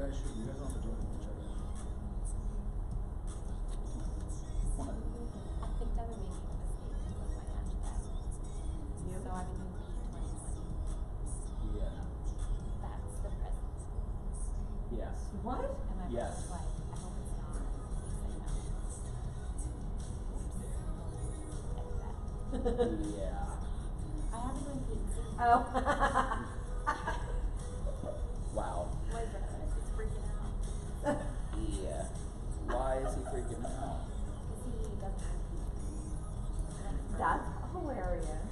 guys should. You guys don't have to join each other. What? I think that would make me a mistake with my hashtag. You? So I've been doing P2020. Yeah. That's the present. Yes. What? And my Yes. brother's like, I hope it's not. Please say no. Edit that. Yeah. I haven't been paid. Oh. Wow. My brother is freaking out. Yeah. Why is he freaking out? Because he doesn't have P20. That's hilarious.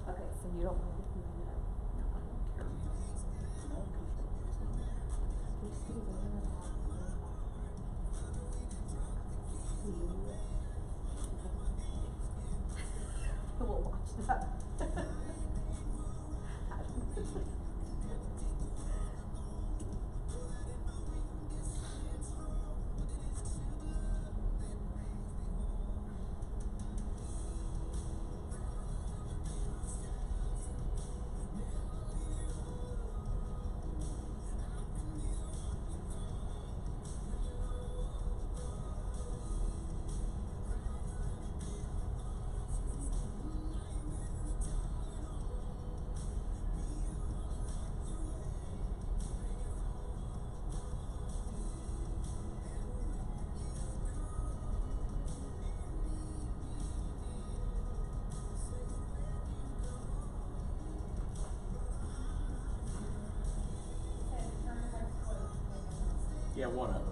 Okay, so you don't want to do that. No, I don't care. No one We'll watch that. Yeah, one of them.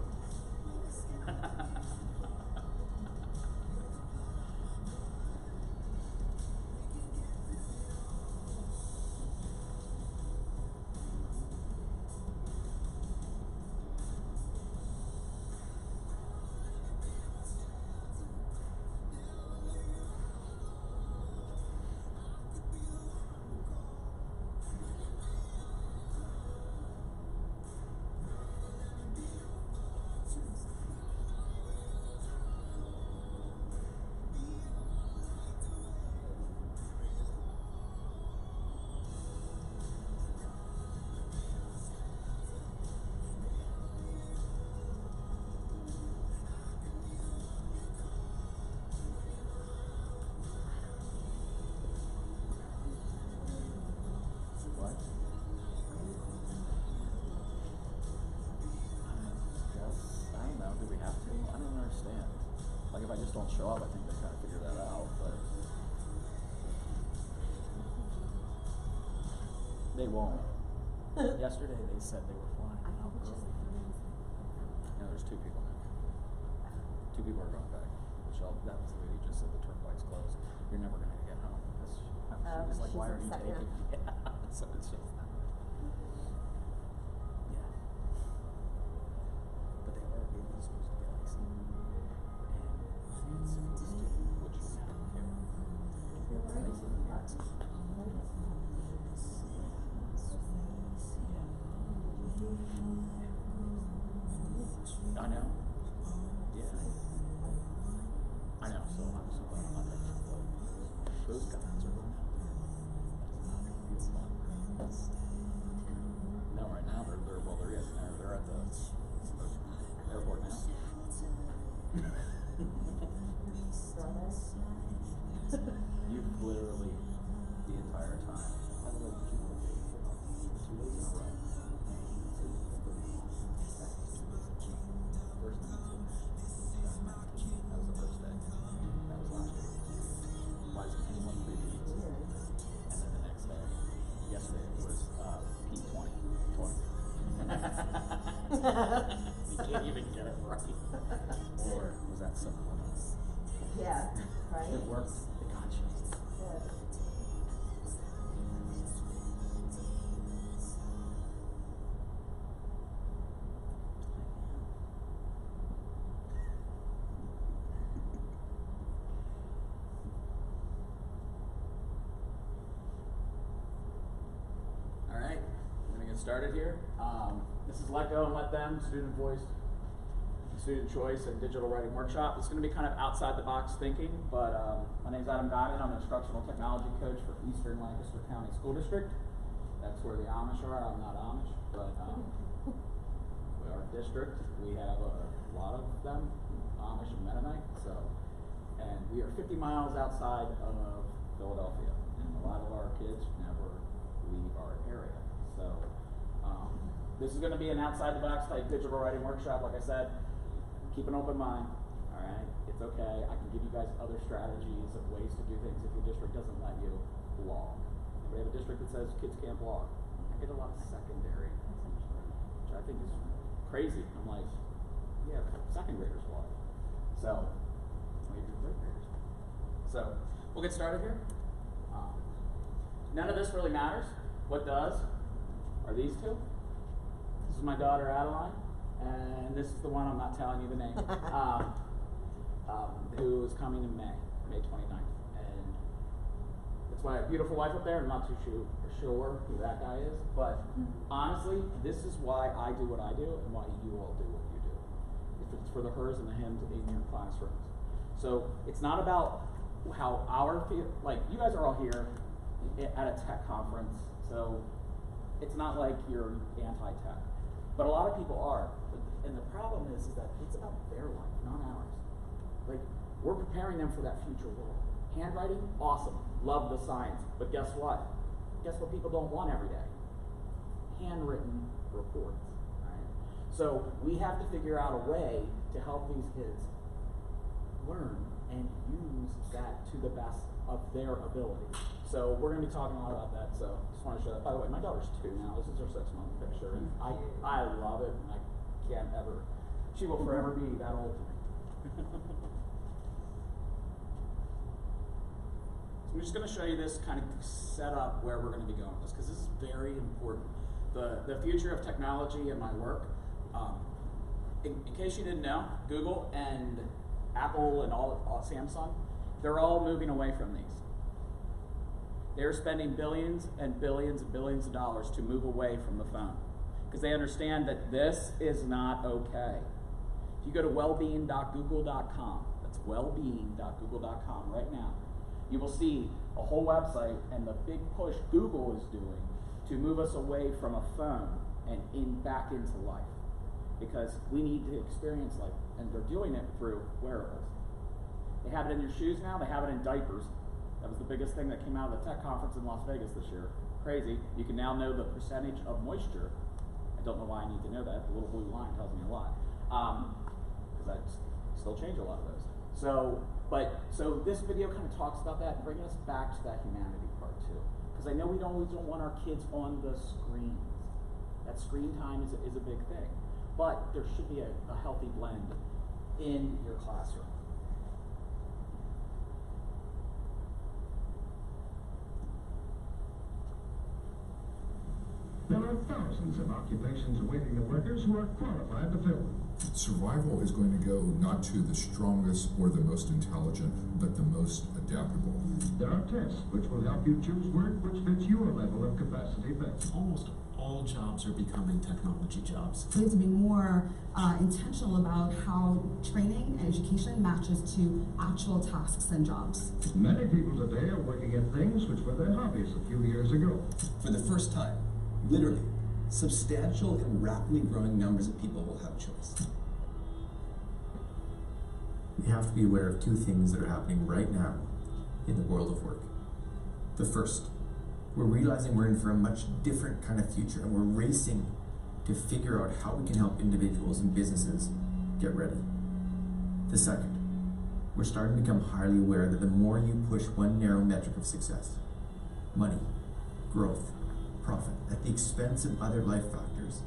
What? I don't know. Do we have to? I don't understand. Like, if I just don't show up, I think they kind of figure that out, but they won't. Yesterday they said they were flying out early. Yeah, there's 2 people now. 2 people are going back. Michelle, that was the lady who just said the turnpike's closed. You're never going to get home. She's like, she's why are you upset taking? now. Yeah, so it's just. Yeah. But they are really supposed to get icy. And it's supposed to, which is now here. I know. Yeah. I know, so I'm so glad I'm not that trouble. Those guys are going out there. That is not going to be fun. No, right now they're at the airport now. You've literally the entire time. By the way, did you look at 2 days in a row? First night. That was the first day. That was last year. Why isn't anyone previous? And then the next day, yesterday it was P20. 20. You can't even get it right. Or was that someone else? Yeah, right? It worked. It got you. Yeah. All right, we're gonna get started here. This is Let Go and Let Them, student voice, student choice, and digital writing workshop. It's gonna be kind of outside the box thinking, but my name's Adam Diamond. I'm an instructional technology coach for Eastern Lancaster County School District. That's where the Amish are. I'm not Amish, but district, we have a lot of them, Amish and Mennonite, and we are 50 miles outside of Philadelphia, and a lot of our kids never leave our area. So this is going to be an outside-the-box type digital writing workshop. Like I said, keep an open mind. All right, it's okay. I can give you guys other strategies of ways to do things if your district doesn't let you blog. We have a district that says kids can't blog. I get a lot of secondary, which I think is crazy. I'm like, yeah, second graders blog. So maybe third graders. So we'll get started here. None of this really matters. What does are these two. This is my daughter Adeline, and this is the one I'm not telling you the name, who is coming in May 29th. And it's my beautiful wife up there. I'm not too sure who that guy is, but honestly, this is why I do what I do and why you all do what you do. If it's for the hers and the hims in your classrooms. So it's not about how like you guys are all here at a tech conference, so it's not like you're anti-tech. But a lot of people are. And the problem is that it's about their life, not ours. Like, we're preparing them for that future world. Handwriting, awesome. Love the science. But guess what? Guess what people don't want every day? Handwritten reports. Right? So we have to figure out a way to help these kids learn and use that to the best of their ability. So we're going to be talking a lot about that. So just want to show that. By the way, my daughter's 2 now. This is her 6-month picture, and I love it. And I can't ever. She will forever be that old to me. So we're just going to show you this kind of set up where we're going to be going with this, because this is very important. The future of technology and my work. In case you didn't know, Google and Apple and all Samsung, they're all moving away from these. They're spending billions and billions and billions of dollars to move away from the phone, because they understand that this is not okay. If you go to wellbeing.google.com, that's wellbeing.google.com right now, you will see a whole website and the big push Google is doing to move us away from a phone and back into life, because we need to experience life, and they're doing it through wearables. They have it in your shoes now, they have it in diapers. That was the biggest thing that came out of the tech conference in Las Vegas this year. Crazy. You can now know the percentage of moisture. I don't know why I need to know that. The little blue line tells me a lot. Because I still change a lot of those. So this video kind of talks about that and bringing us back to that humanity part too. Because I know we don't want our kids on the screens. That screen time is a big thing. But there should be a healthy blend in your classroom. There are thousands of occupations awaiting the workers who are qualified to fill them. Survival is going to go not to the strongest or the most intelligent, but the most adaptable. There are tests which will help you choose work which fits your level of capacity best. Almost all jobs are becoming technology jobs. We have to be more intentional about how training and education matches to actual tasks and jobs. Many people today are working at things which were their hobbies a few years ago. For the first time, literally, substantial and rapidly growing numbers of people will have choice. We have to be aware of 2 things that are happening right now in the world of work. The first, we're realizing we're in for a much different kind of future, and we're racing to figure out how we can help individuals and businesses get ready. The second, we're starting to become highly aware that the more you push one narrow metric of success, money, growth, profit, at the expense of other life factors,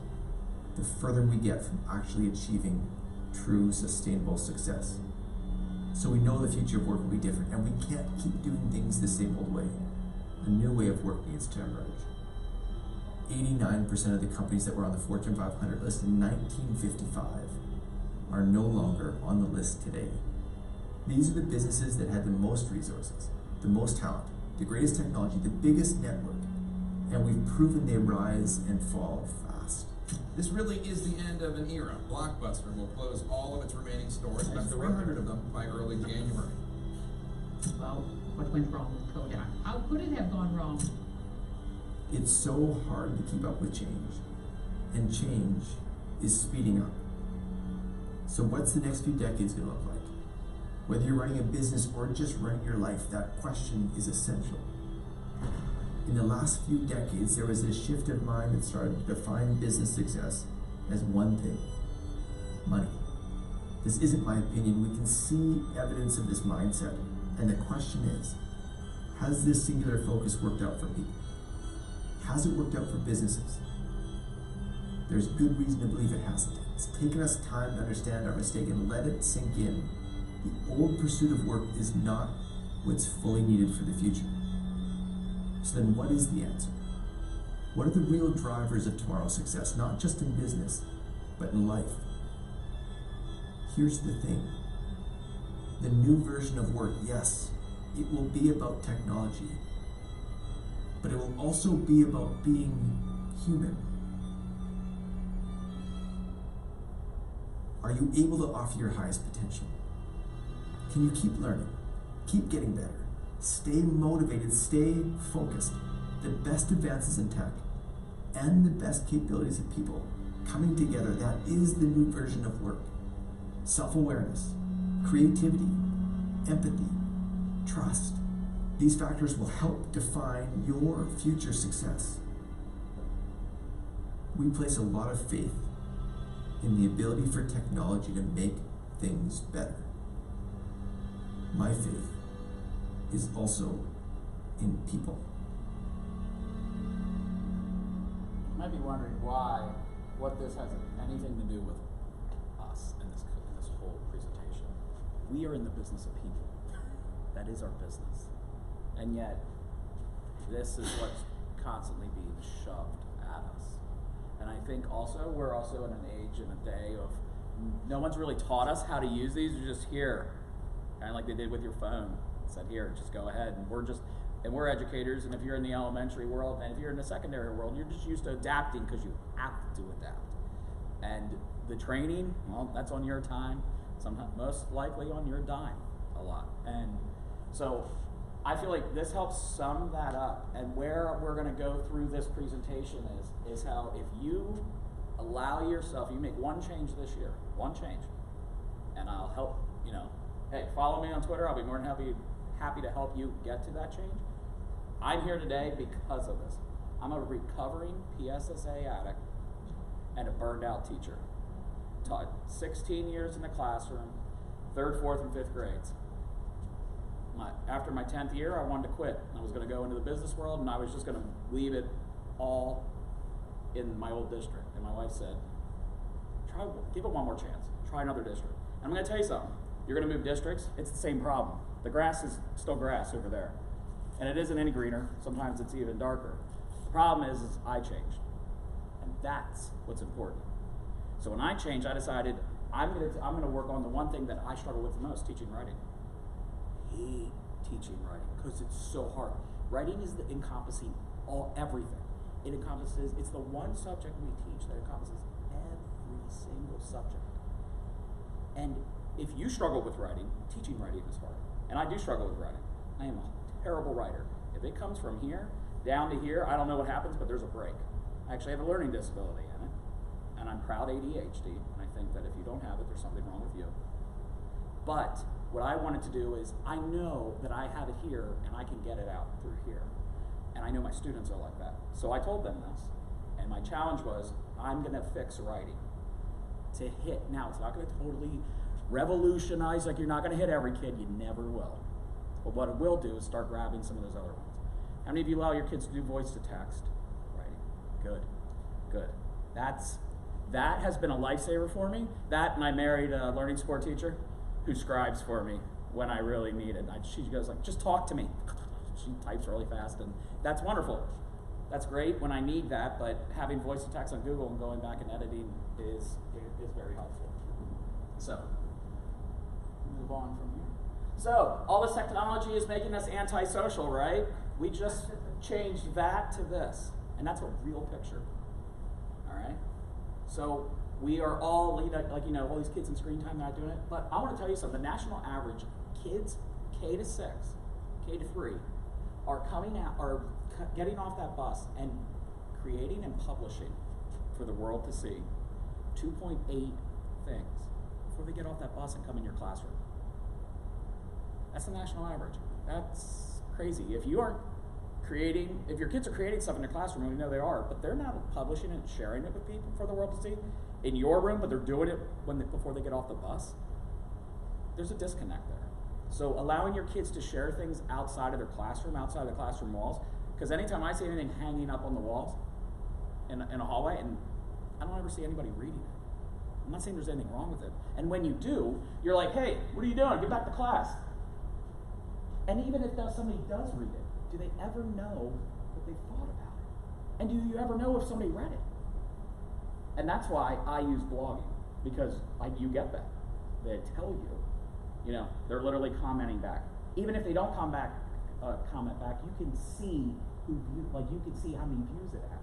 the further we get from actually achieving true sustainable success. So we know the future of work will be different, and we can't keep doing things the same old way. A new way of work needs to emerge. 89% of the companies that were on the Fortune 500 list in 1955 are no longer on the list today. These are the businesses that had the most resources, the most talent, the greatest technology, the biggest network, and we've proven they rise and fall fast. This really is the end of an era. Blockbuster will close all of its remaining stores, about 300 of them by early January. Well, what went wrong with Kodak? How could it have gone wrong? It's so hard to keep up with change, and change is speeding up. So what's the next few decades going to look like? Whether you're running a business or just running your life, that question is essential. In the last few decades, there was a shift of mind that started to define business success as one thing: money. This isn't my opinion. We can see evidence of this mindset. And the question is, has this singular focus worked out for people? Has it worked out for businesses? There's good reason to believe it hasn't. It's taken us time to understand our mistake and let it sink in. The old pursuit of work is not what's fully needed for the future. So then what is the answer? What are the real drivers of tomorrow's success, not just in business, but in life? Here's the thing. The new version of work, yes, it will be about technology, but it will also be about being human. Are you able to offer your highest potential? Can you keep learning? Keep getting better? Stay motivated, stay focused. The best advances in tech and the best capabilities of people coming together, that is the new version of work. Self-awareness, creativity, empathy, trust. These factors will help define your future success. We place a lot of faith in the ability for technology to make things better. My faith is also in people. You might be wondering what this has anything to do with us in this whole presentation. We are in the business of people. That is our business. And yet, this is what's constantly being shoved at us. And I think also, we're also in an age and a day of, no one's really taught us how to use these. You're just here, kind of like they did with your phone. Said, here, just go ahead. And we're educators, and if you're in the elementary world, and if you're in the secondary world, you're just used to adapting because you have to adapt. And the training, well, that's on your time, sometimes most likely on your dime a lot. And so I feel like this helps sum that up. And where we're going to go through this presentation is how if you allow yourself, you make one change this year, one change, and I'll help, hey, follow me on Twitter. I'll be more than happy to help you get to that change. I'm here today because of this. I'm a recovering PSSA addict and a burned out teacher. Taught 16 years in the classroom, 3rd, 4th, and 5th grades. After my 10th year, I wanted to quit. I was going to go into the business world, and I was just going to leave it all in my old district. And my wife said, give it one more chance. Try another district. And I'm going to tell you something. You're going to move districts, it's the same problem. The grass is still grass over there. And it isn't any greener. Sometimes it's even darker. The problem is I changed. And that's what's important. So when I changed, I decided I'm going to work on the one thing that I struggle with the most, teaching writing. Hate teaching writing because it's so hard. Writing is encompassing everything. It's the one subject we teach that encompasses every single subject. And if you struggle with writing, teaching writing is hard. And I do struggle with writing. I am a terrible writer. If it comes from here down to here, I don't know what happens, but there's a break. I actually have a learning disability in it. And I'm proud ADHD. And I think that if you don't have it, there's something wrong with you. But what I wanted to do is, I know that I have it here and I can get it out through here. And I know my students are like that. So I told them this. And my challenge was, I'm going to fix writing to hit. Now, it's not going to totally revolutionize, like you're not going to hit every kid, you never will. But what it will do is start grabbing some of those other ones. How many of you allow your kids to do voice to text writing? Good. That has been a lifesaver for me. That, and I married a learning support teacher who scribes for me when I really need it. She goes like, just talk to me. She types really fast, and that's wonderful. That's great when I need that, but having voice to text on Google and going back and editing is very helpful. So, move on from here. So, all this technology is making us antisocial, right? We just changed that to this, and that's a real picture. All right? So, we are all, all these kids in screen time not doing it, but I want to tell you something. The national average, kids K to 6, K to 3, are getting off that bus and creating and publishing for the world to see 2.8 things before they get off that bus and come in your classroom. That's the national average. That's crazy. If your kids are creating stuff in their classroom, we know they are, but they're not publishing it and sharing it with people for the world to see in your room, but they're doing it before they get off the bus, there's a disconnect there. So allowing your kids to share things outside of their classroom, outside of the classroom walls, because anytime I see anything hanging up on the walls in a hallway, and I don't ever see anybody reading it. I'm not saying there's anything wrong with it. And when you do, you're like, hey, what are you doing? Get back to class. And even if somebody does read it, do they ever know what they thought about it? And do you ever know if somebody read it? And that's why I use blogging, because you get that. They tell you, they're literally commenting back. Even if they don't comment back, you can see you can see how many views it has.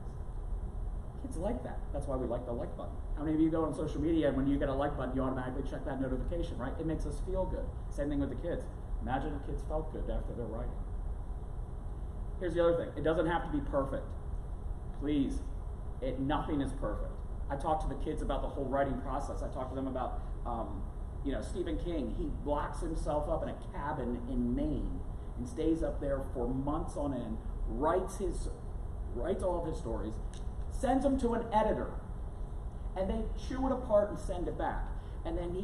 Kids like that. That's why we like the like button. How many of you go on social media and when you get a like button, you automatically check that notification, right? It makes us feel good. Same thing with the kids. Imagine if kids felt good after they're writing. Here's the other thing. It doesn't have to be perfect. Please, nothing is perfect. I talk to the kids about the whole writing process. I talk to them about, Stephen King. He locks himself up in a cabin in Maine and stays up there for months on end, writes all of his stories, sends them to an editor, and they chew it apart and send it back. And then he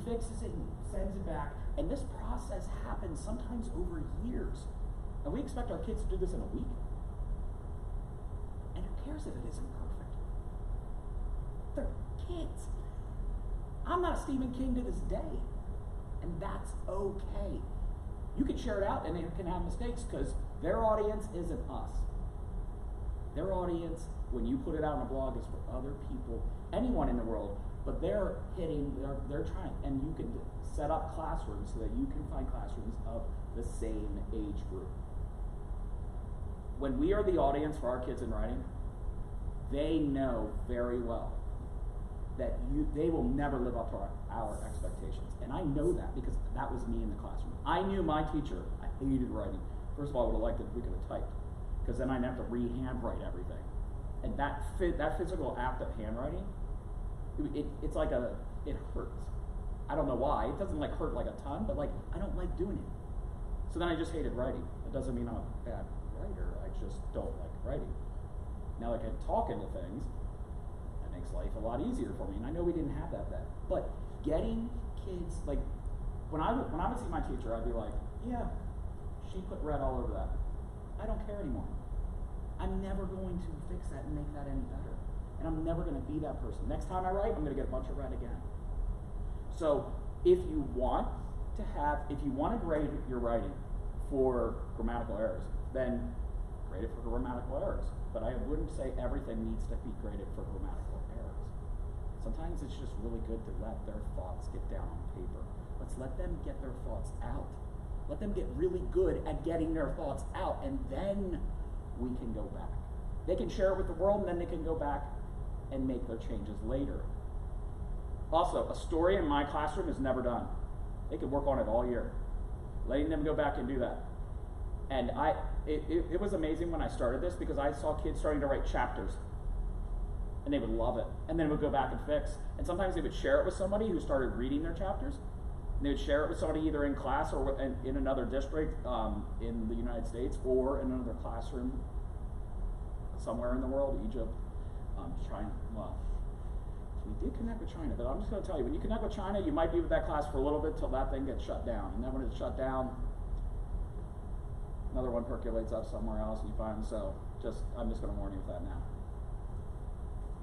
fixes it and sends it back. And this process happens sometimes over years. And we expect our kids to do this in a week. And who cares if it isn't perfect? They're kids. I'm not a Stephen King to this day. And that's okay. You can share it out and it can have mistakes because their audience isn't us. Their audience, when you put it out on a blog, is for other people, anyone in the world, but they're trying, and you can set up classrooms so that you can find classrooms of the same age group. When we are the audience for our kids in writing, they know very well that they will never live up to our expectations. And I know that because that was me in the classroom. I knew my teacher, I hated writing. First of all, I would have liked it if we could have typed, because then I'd have to re-handwrite everything. And that physical act of handwriting, it's like it hurts. I don't know why. It doesn't hurt like a ton, but I don't like doing it. So then I just hated writing. It doesn't mean I'm a bad writer. I just don't like writing. Now I can talk into things. That makes life a lot easier for me. And I know we didn't have that then. But getting kids, when I would see my teacher, I'd be like, yeah, she put red all over that. I don't care anymore. I'm never going to fix that and make that any better. And I'm never going to be that person. Next time I write, I'm going to get a bunch of red again. So if you want to grade your writing for grammatical errors, then grade it for grammatical errors. But I wouldn't say everything needs to be graded for grammatical errors. Sometimes it's just really good to let their thoughts get down on paper. Let's let them get their thoughts out. Let them get really good at getting their thoughts out, and then we can go back. They can share it with the world, and then they can go back and make their changes later. Also, a story in my classroom is never done. They could work on it all year. Letting them go back and do that. And it was amazing when I started this because I saw kids starting to write chapters. And they would love it. And then would go back and fix. And sometimes they would share it with somebody who started reading their chapters. And they would share it with somebody either in class or in another district in the United States or in another classroom somewhere in the world, Egypt, China. Well, we did connect with China, but I'm just going to tell you, when you connect with China, you might be with that class for a little bit till that thing gets shut down. And then when it's shut down, another one percolates up somewhere else and you find, so I'm just going to warn you with that now.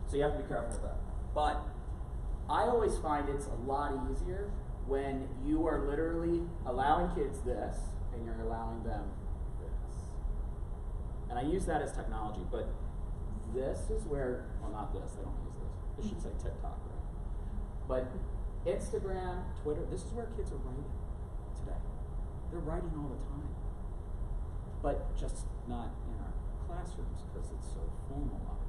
So you have to be careful with that. But I always find it's a lot easier when you are literally allowing kids this and you're allowing them this. And I use that as technology, but this is where, well, not this, they don't use this. It should say TikTok, right? But Instagram, Twitter, this is where kids are writing today. They're writing all the time. But just not in our classrooms because it's so formalized.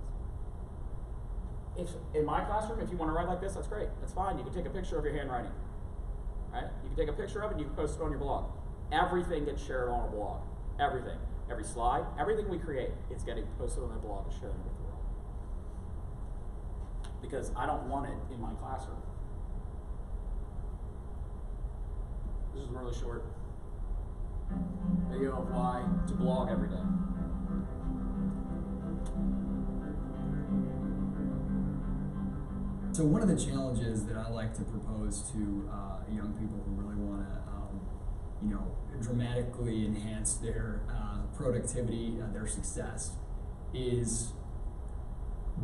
In my classroom, if you want to write like this, that's great. That's fine. You can take a picture of your handwriting. Right? You can take a picture of it and you can post it on your blog. Everything gets shared on a blog. Everything. Every slide, everything we create, it's getting posted on my blog and shared with the world. Because I don't want it in my classroom. This is really short video of why to blog every day. So one of the challenges that I like to propose to young people who really want to, dramatically enhance their productivity, their success, is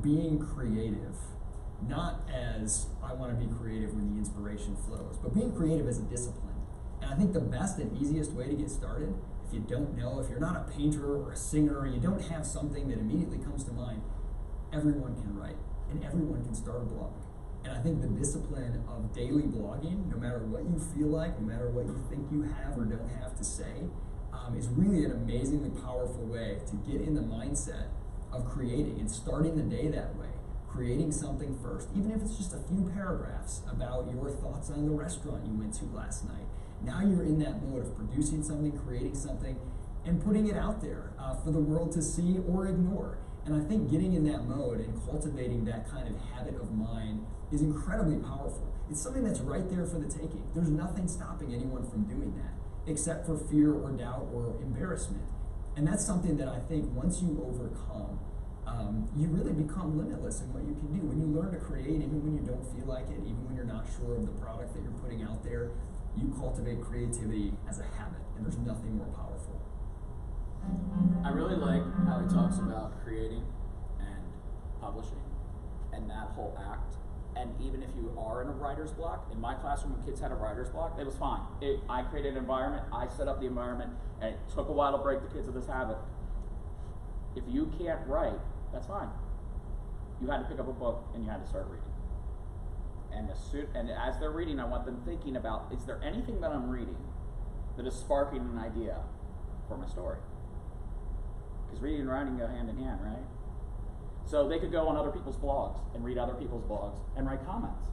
being creative. Not as I want to be creative when the inspiration flows, but being creative as a discipline. And I think the best and easiest way to get started, if you don't know, if you're not a painter or a singer, or you don't have something that immediately comes to mind, everyone can write and everyone can start a blog. And I think the discipline of daily blogging, no matter what you feel like, no matter what you think you have or don't have to say, is really an amazingly powerful way to get in the mindset of creating and starting the day that way. Creating something first, even if it's just a few paragraphs about your thoughts on the restaurant you went to last night. Now you're in that mode of producing something, creating something, and putting it out there for the world to see or ignore. And I think getting in that mode and cultivating that kind of habit of mind is incredibly powerful. It's something that's right there for the taking. There's nothing stopping anyone from doing that, except for fear or doubt or embarrassment. And that's something that I think once you overcome, you really become limitless in what you can do. When you learn to create, even when you don't feel like it, even when you're not sure of the product that you're putting out there, you cultivate creativity as a habit, and there's nothing more powerful. I really like how he talks about creating and publishing and that whole act. And even if you are in a writer's block, in my classroom when kids had a writer's block, it was fine. I created an environment, I set up the environment, and it took a while to break the kids of this habit. If you can't write, that's fine. You had to pick up a book and you had to start reading. And as they're reading, I want them thinking about, is there anything that I'm reading that is sparking an idea for my story? Because reading and writing go hand in hand, right? So they could go on other people's blogs and read other people's blogs and write comments.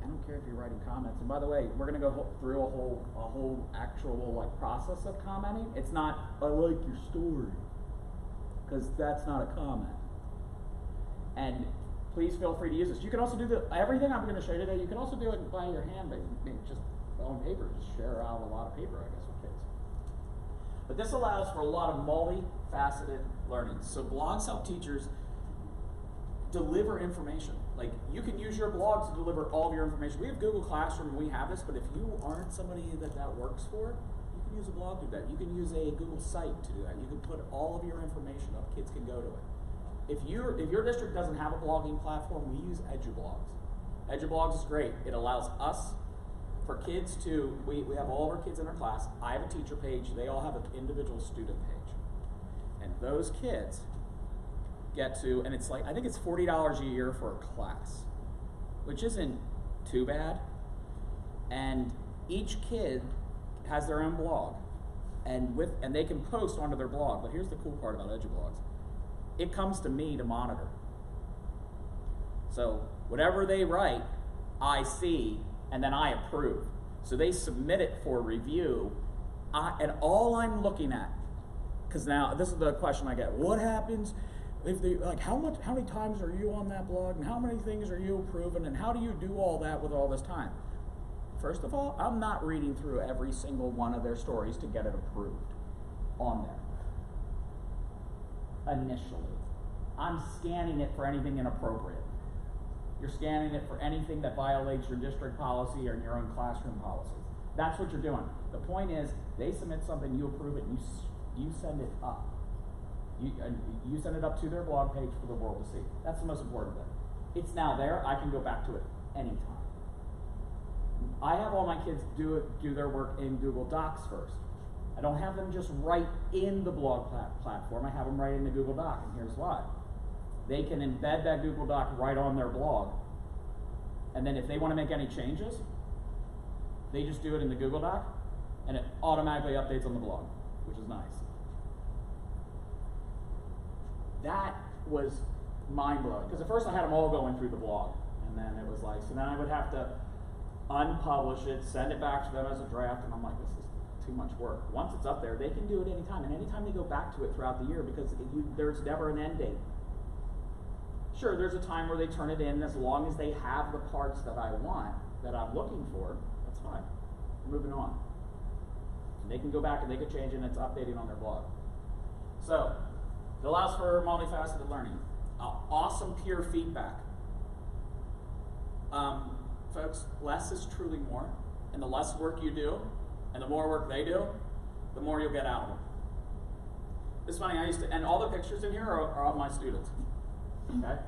I don't care if you're writing comments. And by the way, we're going to go through a whole actual process of commenting. It's not, I like your story, because that's not a comment. And please feel free to use this. You can also do everything I'm going to show you today. You can also do it by your hand, just on paper. Just share out a lot of paper, I guess, with kids. But this allows for a lot of multifaceted learning. So blogs help teachers deliver information. Like, you can use your blog to deliver all of your information. We have Google Classroom and we have this, but if you aren't somebody that works for, you can use a blog to do that. You can use a Google site to do that. You can put all of your information up. Kids can go to it. If your district doesn't have a blogging platform, we use EduBlogs. EduBlogs is great. It allows us, for kids to, we have all of our kids in our class. I have a teacher page. They all have an individual student page. And those kids get to, and it's like, I think it's $40 a year for a class, which isn't too bad. And each kid has their own blog, and they can post onto their blog. But here's the cool part about EduBlogs. It comes to me to monitor. So whatever they write, I see, and then I approve. So they submit it for review, and all I'm looking at, because now this is the question I get: what happens if they how many times are you on that blog, and how many things are you approving, and how do you do all that with all this time? First of all, I'm not reading through every single one of their stories to get it approved on there. Initially, I'm scanning it for anything inappropriate. You're scanning it for anything that violates your district policy or your own classroom policy. That's what you're doing. The point is, they submit something, you approve it, and you send it up. You send it up to their blog page for the world to see. That's the most important thing. It's now there. I can go back to it anytime. I have all my kids do their work in Google Docs first. I don't have them just write in the blog platform. I have them write in the Google Doc, and here's why. They can embed that Google Doc right on their blog, and then if they want to make any changes, they just do it in the Google Doc, and it automatically updates on the blog, which is nice. That was mind-blowing, because at first I had them all going through the blog, and then it was like, so then I would have to unpublish it, send it back to them as a draft, and I'm like, this is too much work. Once it's up there, they can do it anytime, and anytime they go back to it throughout the year, because there's never an end date. Sure, there's a time where they turn it in, as long as they have the parts that I want, that I'm looking for, that's fine. moving on. And they can go back and they can change it, and it's updating on their blog. So, it allows for multifaceted learning. Awesome peer feedback. Folks, less is truly more, and the less work you do, and the more work they do, the more you'll get out of them. It's funny, and all the pictures in here are of my students. Okay?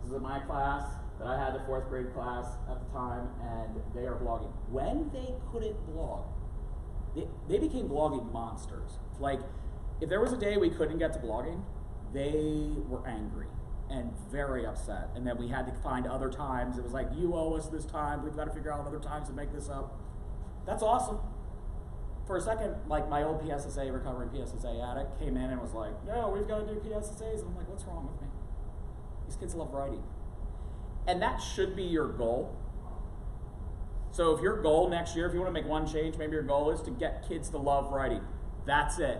This is my class that I had, the 4th grade class at the time, and they are blogging. When they couldn't blog, they became blogging monsters. Like, if there was a day we couldn't get to blogging, they were angry and very upset. And then we had to find other times. It was like, you owe us this time. We've got to figure out other times to make this up. That's awesome. For a second, like my old PSSA, recovering PSSA addict, came in and was like, no, we've got to do PSSAs. And I'm like, what's wrong with me? These kids love writing. And that should be your goal. So if your goal next year, if you want to make one change, maybe your goal is to get kids to love writing. That's it.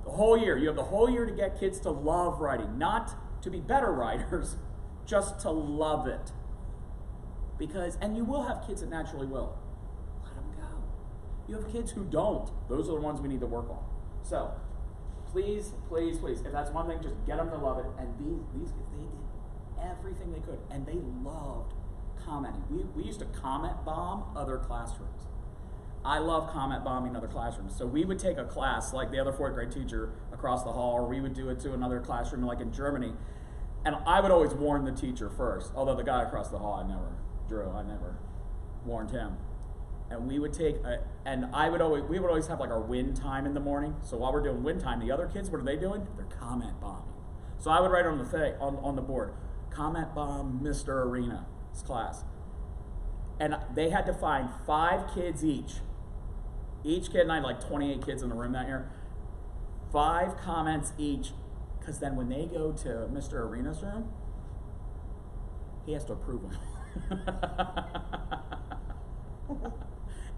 The whole year. You have the whole year to get kids to love writing. Not to be better writers, just to love it. And you will have kids that naturally will. Let them go. You have kids who don't. Those are the ones we need to work on. So, please, please, please, if that's one thing, just get them to love it. And these kids, they did everything they could. And they loved commenting. We used to comment bomb other classrooms. I love comment bombing other classrooms. So we would take a class, like the other 4th grade teacher across the hall, or we would do it to another classroom, like in Germany. And I would always warn the teacher first, although the guy across the hall, I never warned him. And we would take, we would always have like our win time in the morning. So while we're doing win time, the other kids, what are they doing? They're comment bombing. So I would write on the thing, on the board, comment bomb Mr. Arena's class. And they had to find 5 kids each. Each kid, and I had like 28 kids in the room that year. 5 comments each, because then when they go to Mr. Arena's room, he has to approve them.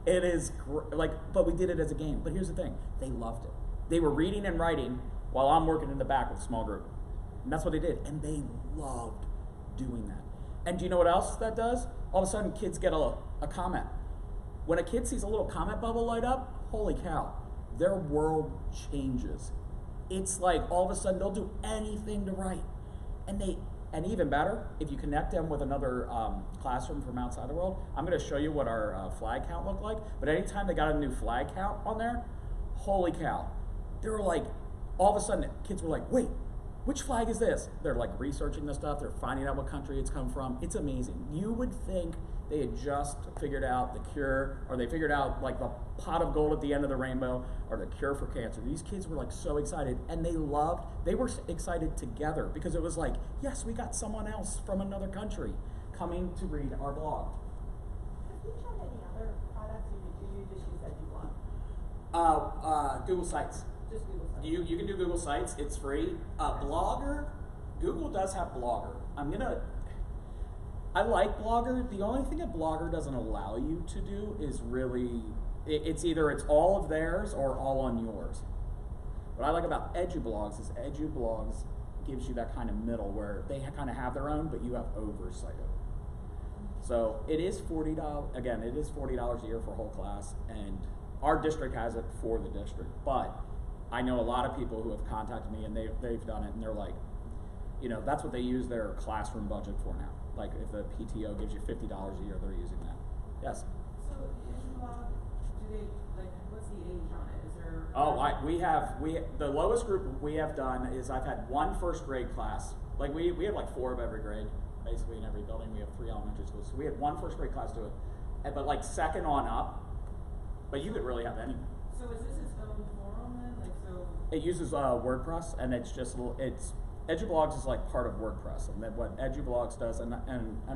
It is but we did it as a game. But here's the thing, they loved it. They were reading and writing while I'm working in the back with a small group. And that's what they did, and they loved doing that. And do you know what else that does? All of a sudden, kids get a comment. When a kid sees a little comment bubble light up, holy cow, their world changes. It's like all of a sudden they'll do anything to write. And even better, if you connect them with another classroom from outside the world, I'm going to show you what our flag count looked like. But anytime they got a new flag count on there, holy cow, they were like, all of a sudden, kids were like, wait, which flag is this? They're like researching the stuff. They're finding out what country it's come from. It's amazing. You would think they had just figured out the cure, or they figured out like the pot of gold at the end of the rainbow, or the cure for cancer. These kids were like so excited, and they were excited together, because it was like, yes, we got someone else from another country coming to read our blog. Have you tried any other products, or you just use EduBlog? Google Sites. Just Google Sites. You can do Google Sites, it's free. Blogger, Google does have Blogger. I like Blogger. The only thing that Blogger doesn't allow you to do is really, it's either it's all of theirs or all on yours. What I like about EduBlogs is EduBlogs gives you that kind of middle where they kind of have their own, but you have oversight of it. So it is $40, again, it is $40 a year for a whole class, and our district has it for the district. But I know a lot of people who have contacted me and they've done it, and they're like, that's what they use their classroom budget for now. Like if the PTO gives you $50 a year, they're using that. Yes? So EduBlog, what's the age on it? Is there... The lowest group we have done is I've had 1 first grade class. Like we have like 4 of every grade, basically in every building. We have 3 elementary schools. So we had 1 first grade class do it. But like second on up, but you could really have any. So is this its own forum then? It uses WordPress, and EduBlogs is like part of WordPress, and then what EduBlogs does, and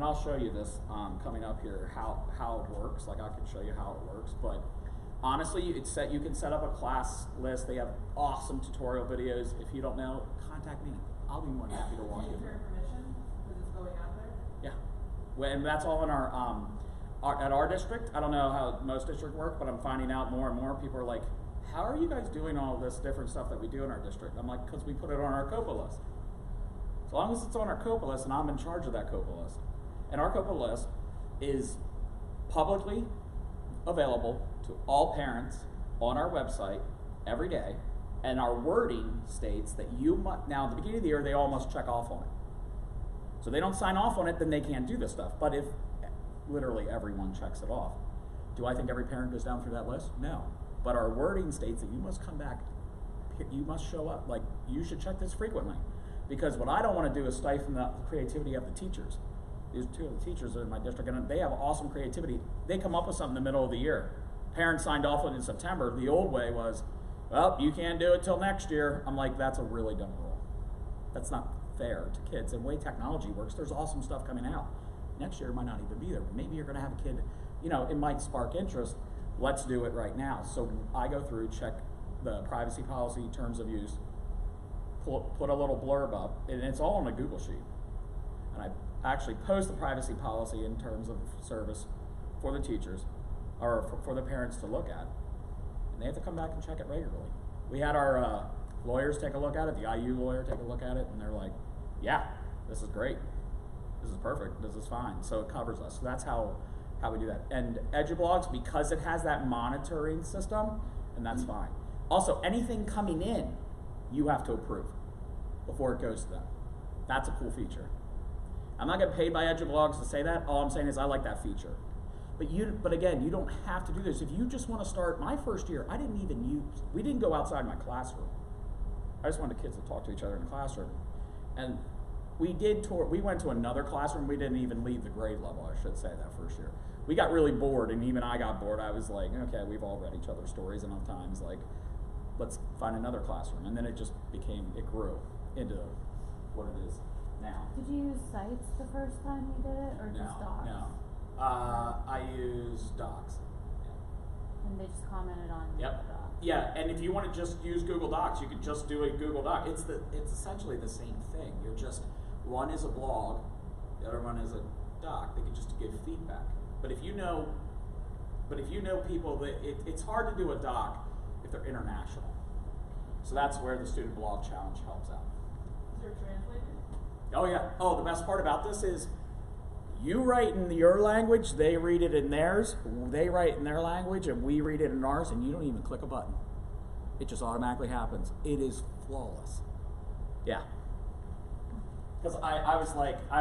I'll show you this coming up here how it works. Like I can show you how it works, but honestly, you can set up a class list. They have awesome tutorial videos. If you don't know, contact me. I'll be more than happy to walk you through. Permission because it's going out there. Yeah, and that's all in at our district. I don't know how most districts work, but I'm finding out more and more people are like, how are you guys doing all this different stuff that we do in our district? I'm like, because we put it on our COPA list. As long as it's on our COPA list, and I'm in charge of that COPA list. And our COPA list is publicly available to all parents on our website every day, and our wording states that you must, now at the beginning of the year, they all must check off on it. So they don't sign off on it, then they can't do this stuff. But if literally everyone checks it off, do I think every parent goes down through that list? No. But our wording states that you must come back, you must show up. Like, you should check this frequently. Because what I don't want to do is stifle the creativity of the teachers. These two of the teachers in my district, and they have awesome creativity. They come up with something in the middle of the year. Parents signed off on it in September. The old way was, well, you can't do it till next year. I'm like, that's a really dumb rule. That's not fair to kids. And the way technology works, there's awesome stuff coming out. Next year might not even be there. Maybe you're going to have a kid, you know, it might spark interest. Let's do it right now. So I go through, check the privacy policy, terms of use, put a little blurb up, and it's all on a Google sheet. And I actually post the privacy policy in terms of service for the teachers, or for the parents to look at. And they have to come back and check it regularly. We had our lawyers take a look at it, the IU lawyer take a look at it, and they're like, yeah, this is great. This is perfect, this is fine. So it covers us. So that's how we do that. And EduBlogs, because it has that monitoring system, and that's fine. Also, anything coming in, you have to approve before it goes to them. That's a cool feature. I'm not getting paid by EduBlogs to say that. All I'm saying is I like that feature. But again, you don't have to do this. If you just want to start, my first year, we didn't go outside my classroom. I just wanted kids to talk to each other in the classroom. And we went to another classroom. We didn't even leave the grade level, I should say, that first year. We got really bored, and even I got bored. I was like, okay, we've all read each other's stories enough times. Like, let's find another classroom. And then it grew into what it is now. Did you use sites the first time you did it, or just docs? No. I use docs. Yeah. And they just commented on Yep. Docs. Yeah, and if you want to just use Google Docs, you could just do a Google Doc. It's essentially the same thing. You're just, one is a blog, the other one is a doc. They can just give feedback. But if you know people that it's hard to do a doc if they're international. So that's where the Student Blog Challenge helps out. Is there a translator? Oh yeah. Oh, the best part about this is you write in your language, they read it in theirs, they write in their language, and we read it in ours, and you don't even click a button. It just automatically happens. It is flawless. Yeah. Because I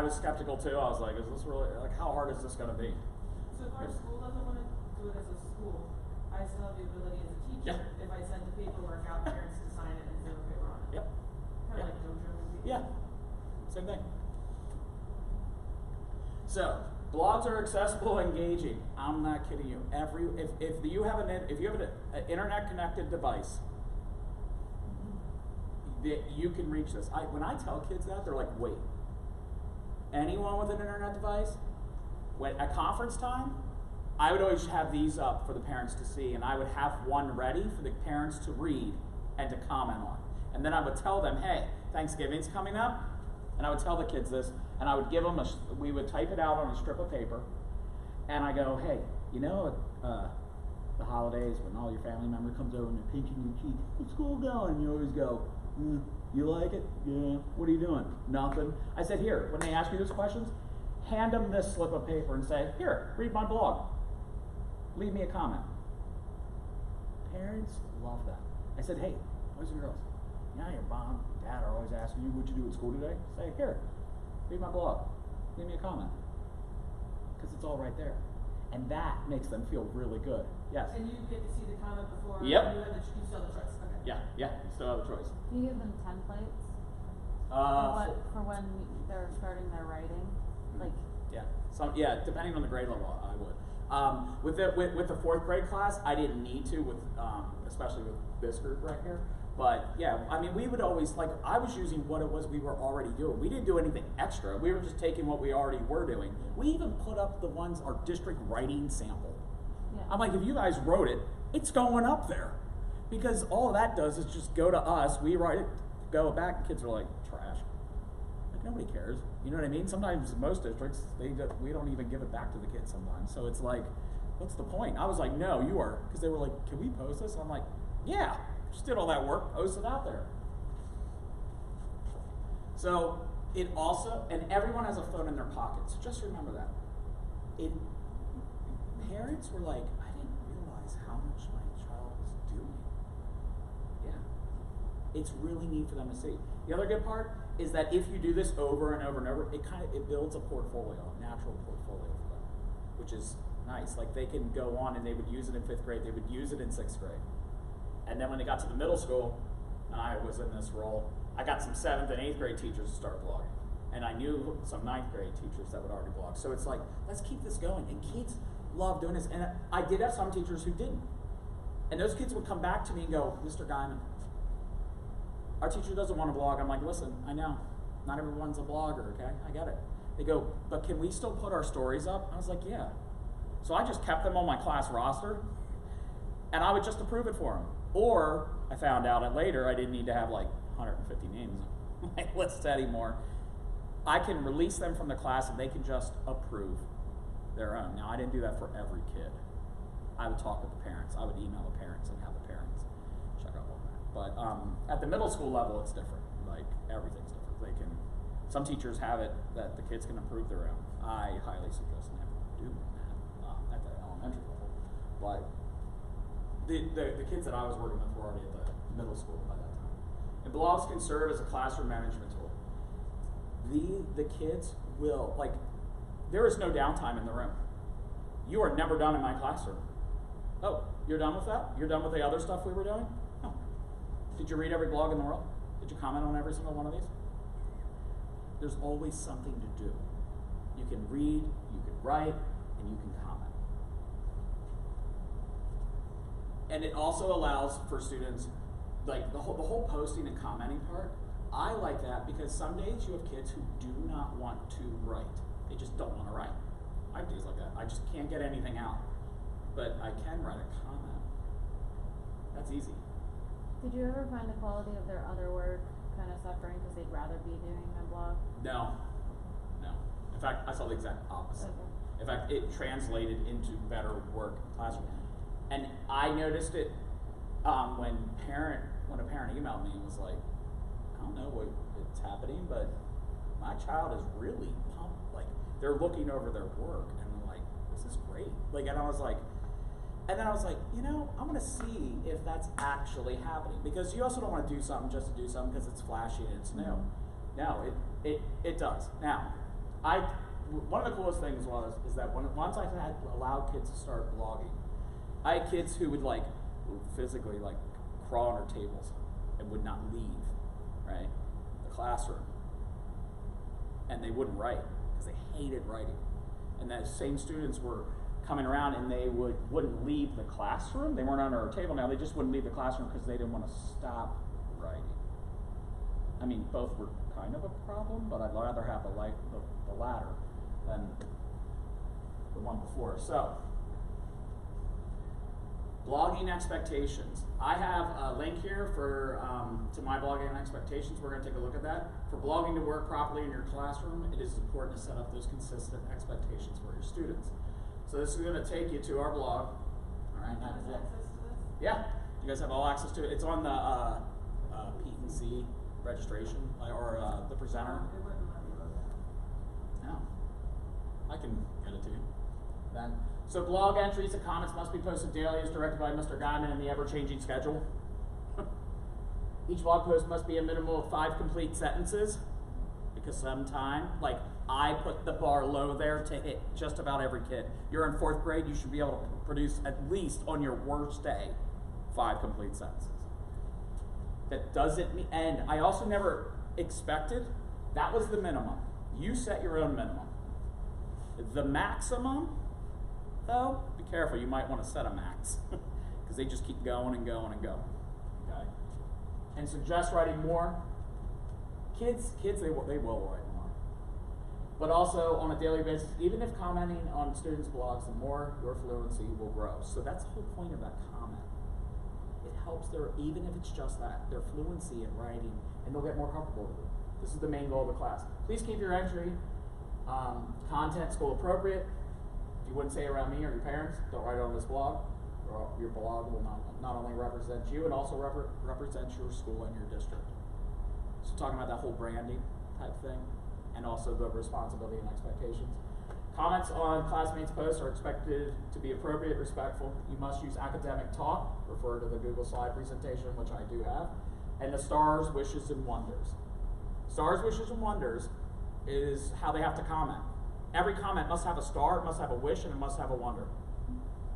was skeptical too. I was like, is this really, like, how hard is this going to be? So if our school doesn't want to do it as a school, I still have the ability as a teacher, if I send the paperwork out, parents to sign it and zero paper on it. Yep. Kind of like no German people. Yeah. Same thing. So, blogs are accessible, engaging. I'm not kidding you. If you have an internet connected device, you can reach this. When I tell kids that, they're like, wait. Anyone with an internet device? At conference time, I would always have these up for the parents to see, and I would have one ready for the parents to read and to comment on. And then I would tell them, hey, Thanksgiving's coming up, and I would tell the kids this, and I would give them we would type it out on a strip of paper, and I go, hey, you know, the holidays when all your family member comes over and they're pinching your cheek, what's school going? You always go, you like it? Yeah. What are you doing? Nothing. I said, here, when they ask you those questions, hand them this slip of paper and say, here, read my blog. Leave me a comment. Parents love that. I said, hey, boys and girls, you know your mom and dad are always asking you what you do at school today? Say, here, read my blog. Leave me a comment. Because it's all right there. And that makes them feel really good. Yes? And you get to see the comment before Yep. you still have the choice. Okay. Yeah, you still have a choice. Do you give them templates? For when they're starting their writing? Like, Yeah, depending on the grade level, I would. With the fourth grade class, I didn't need to, especially with this group right here. But yeah, I mean, we would always, I was using what it was we were already doing. We didn't do anything extra. We were just taking what we already were doing. We even put up our district writing sample. yeah. I'm like, if you guys wrote it, it's going up there. Because all of that does is just go to us, we write it, go back, and kids are like, trash. Like, nobody cares. You know what I mean? Sometimes most districts, we don't even give it back to the kids sometimes. So it's like, what's the point? I was like, no, you are. Because they were like, can we post this? I'm like, yeah. Just did all that work, post it out there. So it also, and everyone has a phone in their pocket, so just remember that. Parents were like, realize how much my child is doing. Yeah. It's really neat for them to see. The other good part is that if you do this over and over and over, it builds a portfolio, a natural portfolio for them, which is nice. Like they can go on and they would use it in 5th grade, they would use it in 6th grade. And then when they got to the middle school, and I was in this role, I got some 7th and 8th grade teachers to start blogging. And I knew some 9th grade teachers that would already blog. So it's like, let's keep this going. And kids love doing this. And I did have some teachers who didn't. And those kids would come back to me and go, Mr. Guyman, our teacher doesn't want to blog. I'm like, listen, I know. Not everyone's a blogger, okay? I get it. They go, but can we still put our stories up? I was like, yeah. So I just kept them on my class roster, and I would just approve it for them. Or I found out later I didn't need to have like 150 names on my list anymore. I can release them from the class and they can just approve their own. Now, I didn't do that for every kid. I would talk with the parents. I would email the parents and have the parents check up on that. But at the middle school level, it's different. Like, everything's different. They can, some teachers have it that the kids can approve their own. I highly suggest never doing that at the elementary level. But the kids that I was working with were already at the middle school by that time. And blogs can serve as a classroom management tool. The kids will, like, there is no downtime in the room. You are never done in my classroom. Oh, you're done with that? You're done with the other stuff we were doing? No. Did you read every blog in the world? Did you comment on every single one of these? There's always something to do. You can read, you can write, and you can comment. And it also allows for students, like the whole posting and commenting part, I like that because some days you have kids who do not want to write. They just don't want to write. I have days like that. I just can't get anything out. But I can write a comment. That's easy. Did you ever find the quality of their other work kind of suffering because they'd rather be doing a blog? No. In fact, I saw the exact opposite. Okay. In fact, it translated into better work in the classroom. And I noticed it when a parent emailed me and was like, I don't know what's happening, but my child is really pumped. Like, they're looking over their work and they're like, this is great. Like, and then I was like, I want to see if that's actually happening, because you also don't want to do something just to do something because it's flashy and it's new. No, it does. Now, one of the coolest things is that once I had allowed kids to start blogging, I had kids who would physically crawl on their tables and would not leave, right, the classroom, and they wouldn't write because they hated writing. And those same students were coming around and they wouldn't leave the classroom. They weren't under our table now. They just wouldn't leave the classroom because they didn't want to stop writing. I mean, both were kind of a problem, but I'd rather have the latter than the one before. So, blogging expectations. I have a link here for to my blogging expectations. We're going to take a look at that. For blogging to work properly in your classroom, it is important to set up those consistent expectations for your students. So this is going to take you to our blog. All right. Has access to this? Yeah, you guys have all access to it. It's on the P&C registration or the presenter. It wouldn't let me load it. No, I can get it to you. Then, so blog entries and comments must be posted daily as directed by Mr. Guyman in the ever-changing schedule. Each blog post must be a minimum of 5 complete sentences, because sometimes, I put the bar low there to hit just about every kid. You're in 4th grade, you should be able to produce at least on your worst day 5 complete sentences. That doesn't mean, and I also never expected, that was the minimum. You set your own minimum. The maximum, though, be careful, you might want to set a max, because they just keep going and going and going. Okay? And suggest writing more. Kids, they will write more. But also on a daily basis, even if commenting on students' blogs, the more your fluency will grow. So that's the whole point of that comment. It helps even if it's just that, their fluency in writing, and they'll get more comfortable with it. This is the main goal of the class. Please keep your entry content school appropriate. If you wouldn't say around me or your parents, don't write it on this blog. Or your blog will not only represent you, and also represents your school and your district. So talking about that whole branding type thing, and also the responsibility and expectations. Comments on classmates' posts are expected to be appropriate, respectful. You must use academic talk, refer to the Google slide presentation, which I do have, and the stars, wishes, and wonders. Stars, wishes, and wonders is how they have to comment. Every comment must have a star, it must have a wish, and it must have a wonder.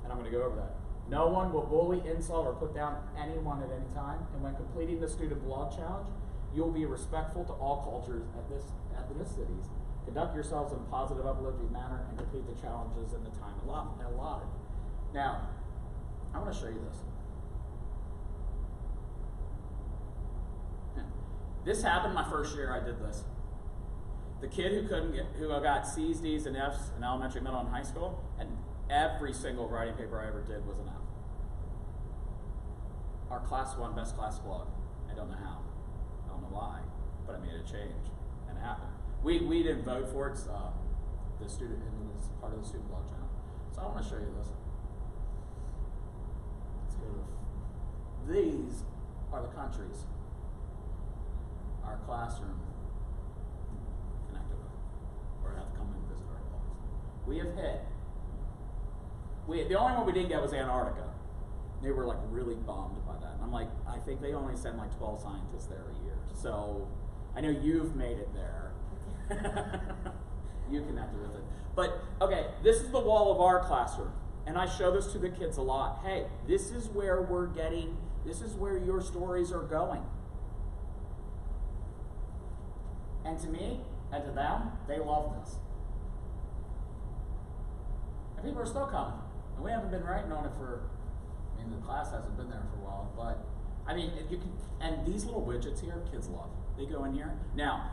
And I'm going to go over that. No one will bully, insult, or put down anyone at any time. And when completing the student blog challenge, you will be respectful to all cultures, ethnicities. Conduct yourselves in a positive, uplifting manner, and complete the challenges in the time allotted. Now, I want to show you this. This happened my first year I did this. The kid who got C's, D's, and F's in elementary, middle, and high school, and every single writing paper I ever did was an F. Our class won best class blog. I don't know how. I don't know why, but I made a change, and it happened. We didn't vote for it. The student, it was part of the student blog channel. So I want to show you this. Let's go to these are the countries our classroom connected with, or have come and visit our blogs. We have hit. The only one we didn't get was Antarctica. They were like really bummed by that. And I'm like, I think they only send like 12 scientists there a year. So I know you've made it there. You connected with it. But okay, this is the wall of our classroom. And I show this to the kids a lot. Hey, this is where we're getting, this is where your stories are going. And to me, and to them, they love this. And people are still coming. And we haven't been writing on it for, I mean, the class hasn't been there for a while, but I mean, you can, and these little widgets here, kids love. They go in here. Now,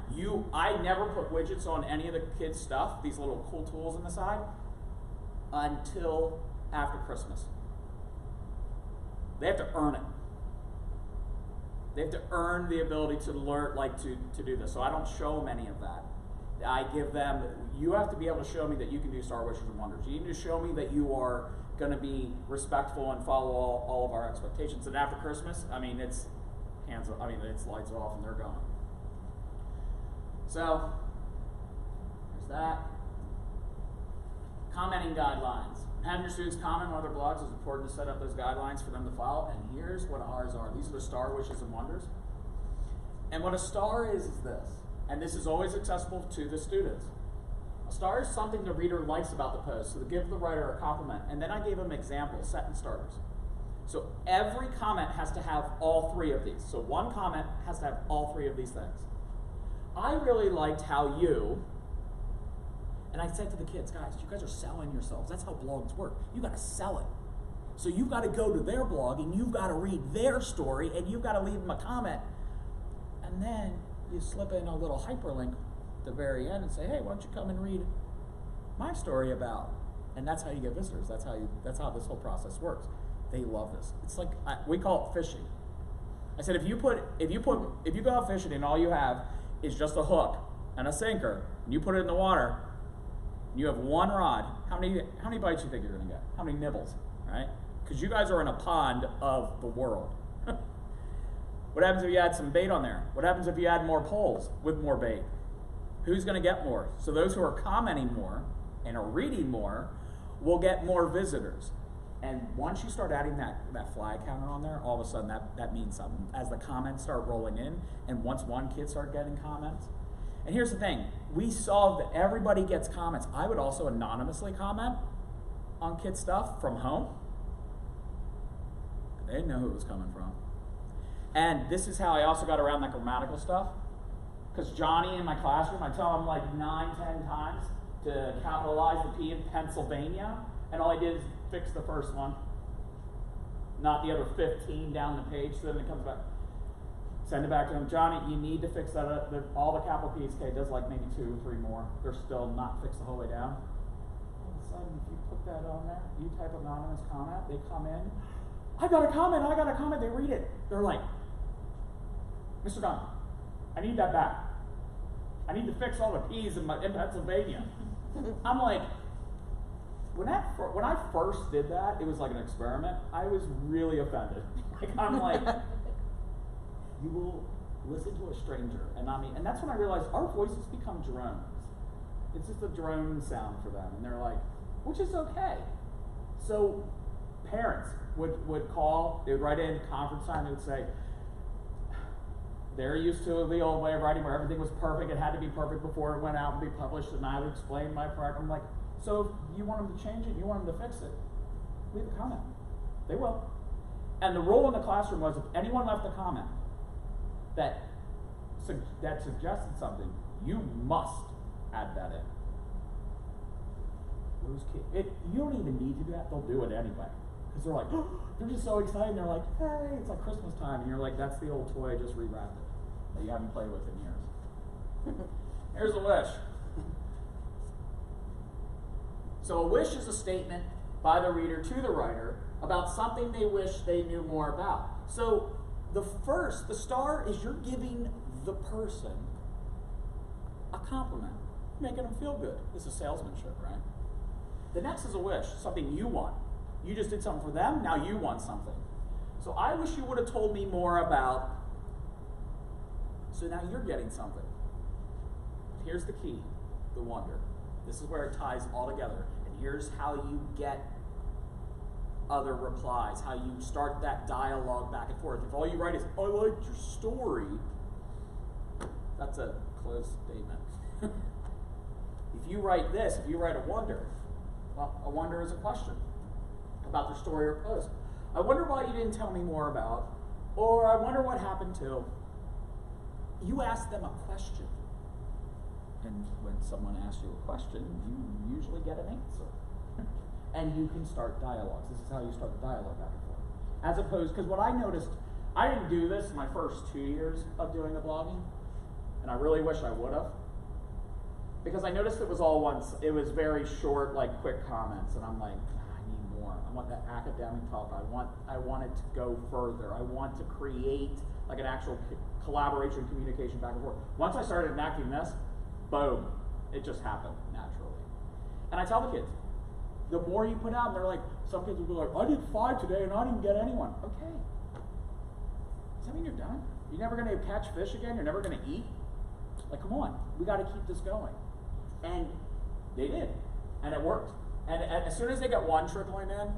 I never put widgets on any of the kids' stuff, these little cool tools on the side, until after Christmas. They have to earn it. They have to earn the ability to learn, like to do this. So I don't show them any of that. I give them, you have to be able to show me that you can do Star Wishes and Wonders. You need to show me that you are going to be respectful and follow all of our expectations. And after Christmas, I mean, it's hands up, I mean, it's lights off and they're gone. So, there's that. Commenting guidelines. Having your students comment on other blogs is important to set up those guidelines for them to follow. And here's what ours are. These are the Star Wishes and Wonders. And what a star is this. And this is always accessible to the students. A star is something the reader likes about the post, so to give the writer a compliment. And then I gave them examples, sentence starters. So every comment has to have all three of these. So one comment has to have all three of these things. I really liked how you, and I said to the kids, guys, you guys are selling yourselves. That's how blogs work. You got to sell it. So you've got to go to their blog and you've got to read their story and you've got to leave them a comment. And then you slip in a little hyperlink at the very end and say, hey, why don't you come and read my story about? And that's how you get visitors. That's how this whole process works. They love this. It's like, we call it fishing. I said, if you go out fishing and all you have is just a hook and a sinker, and you put it in the water, and you have one rod, how many bites do you think you're gonna get? How many nibbles, right? Because you guys are in a pond of the world. What happens if you add some bait on there? What happens if you add more poles with more bait? Who's gonna get more? So those who are commenting more and are reading more will get more visitors. And once you start adding that flag counter on there, all of a sudden that means something. As the comments start rolling in, and once one kid started getting comments. And here's the thing, we saw that everybody gets comments. I would also anonymously comment on kids' stuff from home. They didn't know who it was coming from. And this is how I also got around that grammatical stuff. Because Johnny in my classroom, I tell him like 9, 10 times to capitalize the P in Pennsylvania, and all I did is fix the first one, not the other 15 down the page. So then it comes back, send it back to him. Johnny, you need to fix that up. All the capital P's, okay, does like maybe 2 or 3 more. They're still not fixed the whole way down. All of a sudden, if you put that on there, you type anonymous comment, they come in. I got a comment, they read it. They're like, Mr. Dunn, I need that back. I need to fix all the P's in Pennsylvania. I'm like, when I first did that, it was like an experiment. I was really offended. I'm like, you will listen to a stranger, and that's when I realized our voices become drones. It's just a drone sound for them, and they're like, which is okay. So parents would call, they would write in conference time, they would say, they're used to the old way of writing where everything was perfect, it had to be perfect before it went out and be published, and I would explain my part. I'm like, so if you want them to change it, you want them to fix it, leave a comment. They will. And the rule in the classroom was if anyone left a comment that suggested something, you must add that in. Those kids, you don't even need to do that, they'll do it anyway. Because they're like, oh, they're just so excited, they're like, hey, it's like Christmas time, and you're like, that's the old toy, just rewrapped it, that you haven't played with in years. Here's a wish. So a wish is a statement by the reader to the writer about something they wish they knew more about. So the star is you're giving the person a compliment, making them feel good. This is salesmanship, right? The next is a wish, something you want. You just did something for them, now you want something. So I wish you would have told me more about, so now you're getting something. Here's the key, the wonder. This is where it ties all together. And here's how you get other replies, how you start that dialogue back and forth. If all you write is, I liked your story, that's a closed statement. If you write this, if you write a wonder, well, a wonder is a question about their story or post. I wonder why you didn't tell me more about, or I wonder what happened to. You ask them a question. And when someone asks you a question, you usually get an answer. And you can start dialogues. This is how you start the dialogue back and forth. As opposed, because what I noticed, I didn't do this in my first 2 years of doing the blogging, and I really wish I would have. Because I noticed it was all once, it was very short, like quick comments, and I'm like, I need more. I want that academic talk. I want it to go further. I want to create like an actual collaboration, communication back and forth. Once I started enacting this, boom, it just happened naturally. And I tell the kids, the more you put out, they're like, some kids will be like, I did 5 today and I didn't get anyone. Okay. Does that mean you're done? You're never going to catch fish again? You're never going to eat? Like, come on, we got to keep this going. And they did, and it worked. And as soon as they get one trickling in,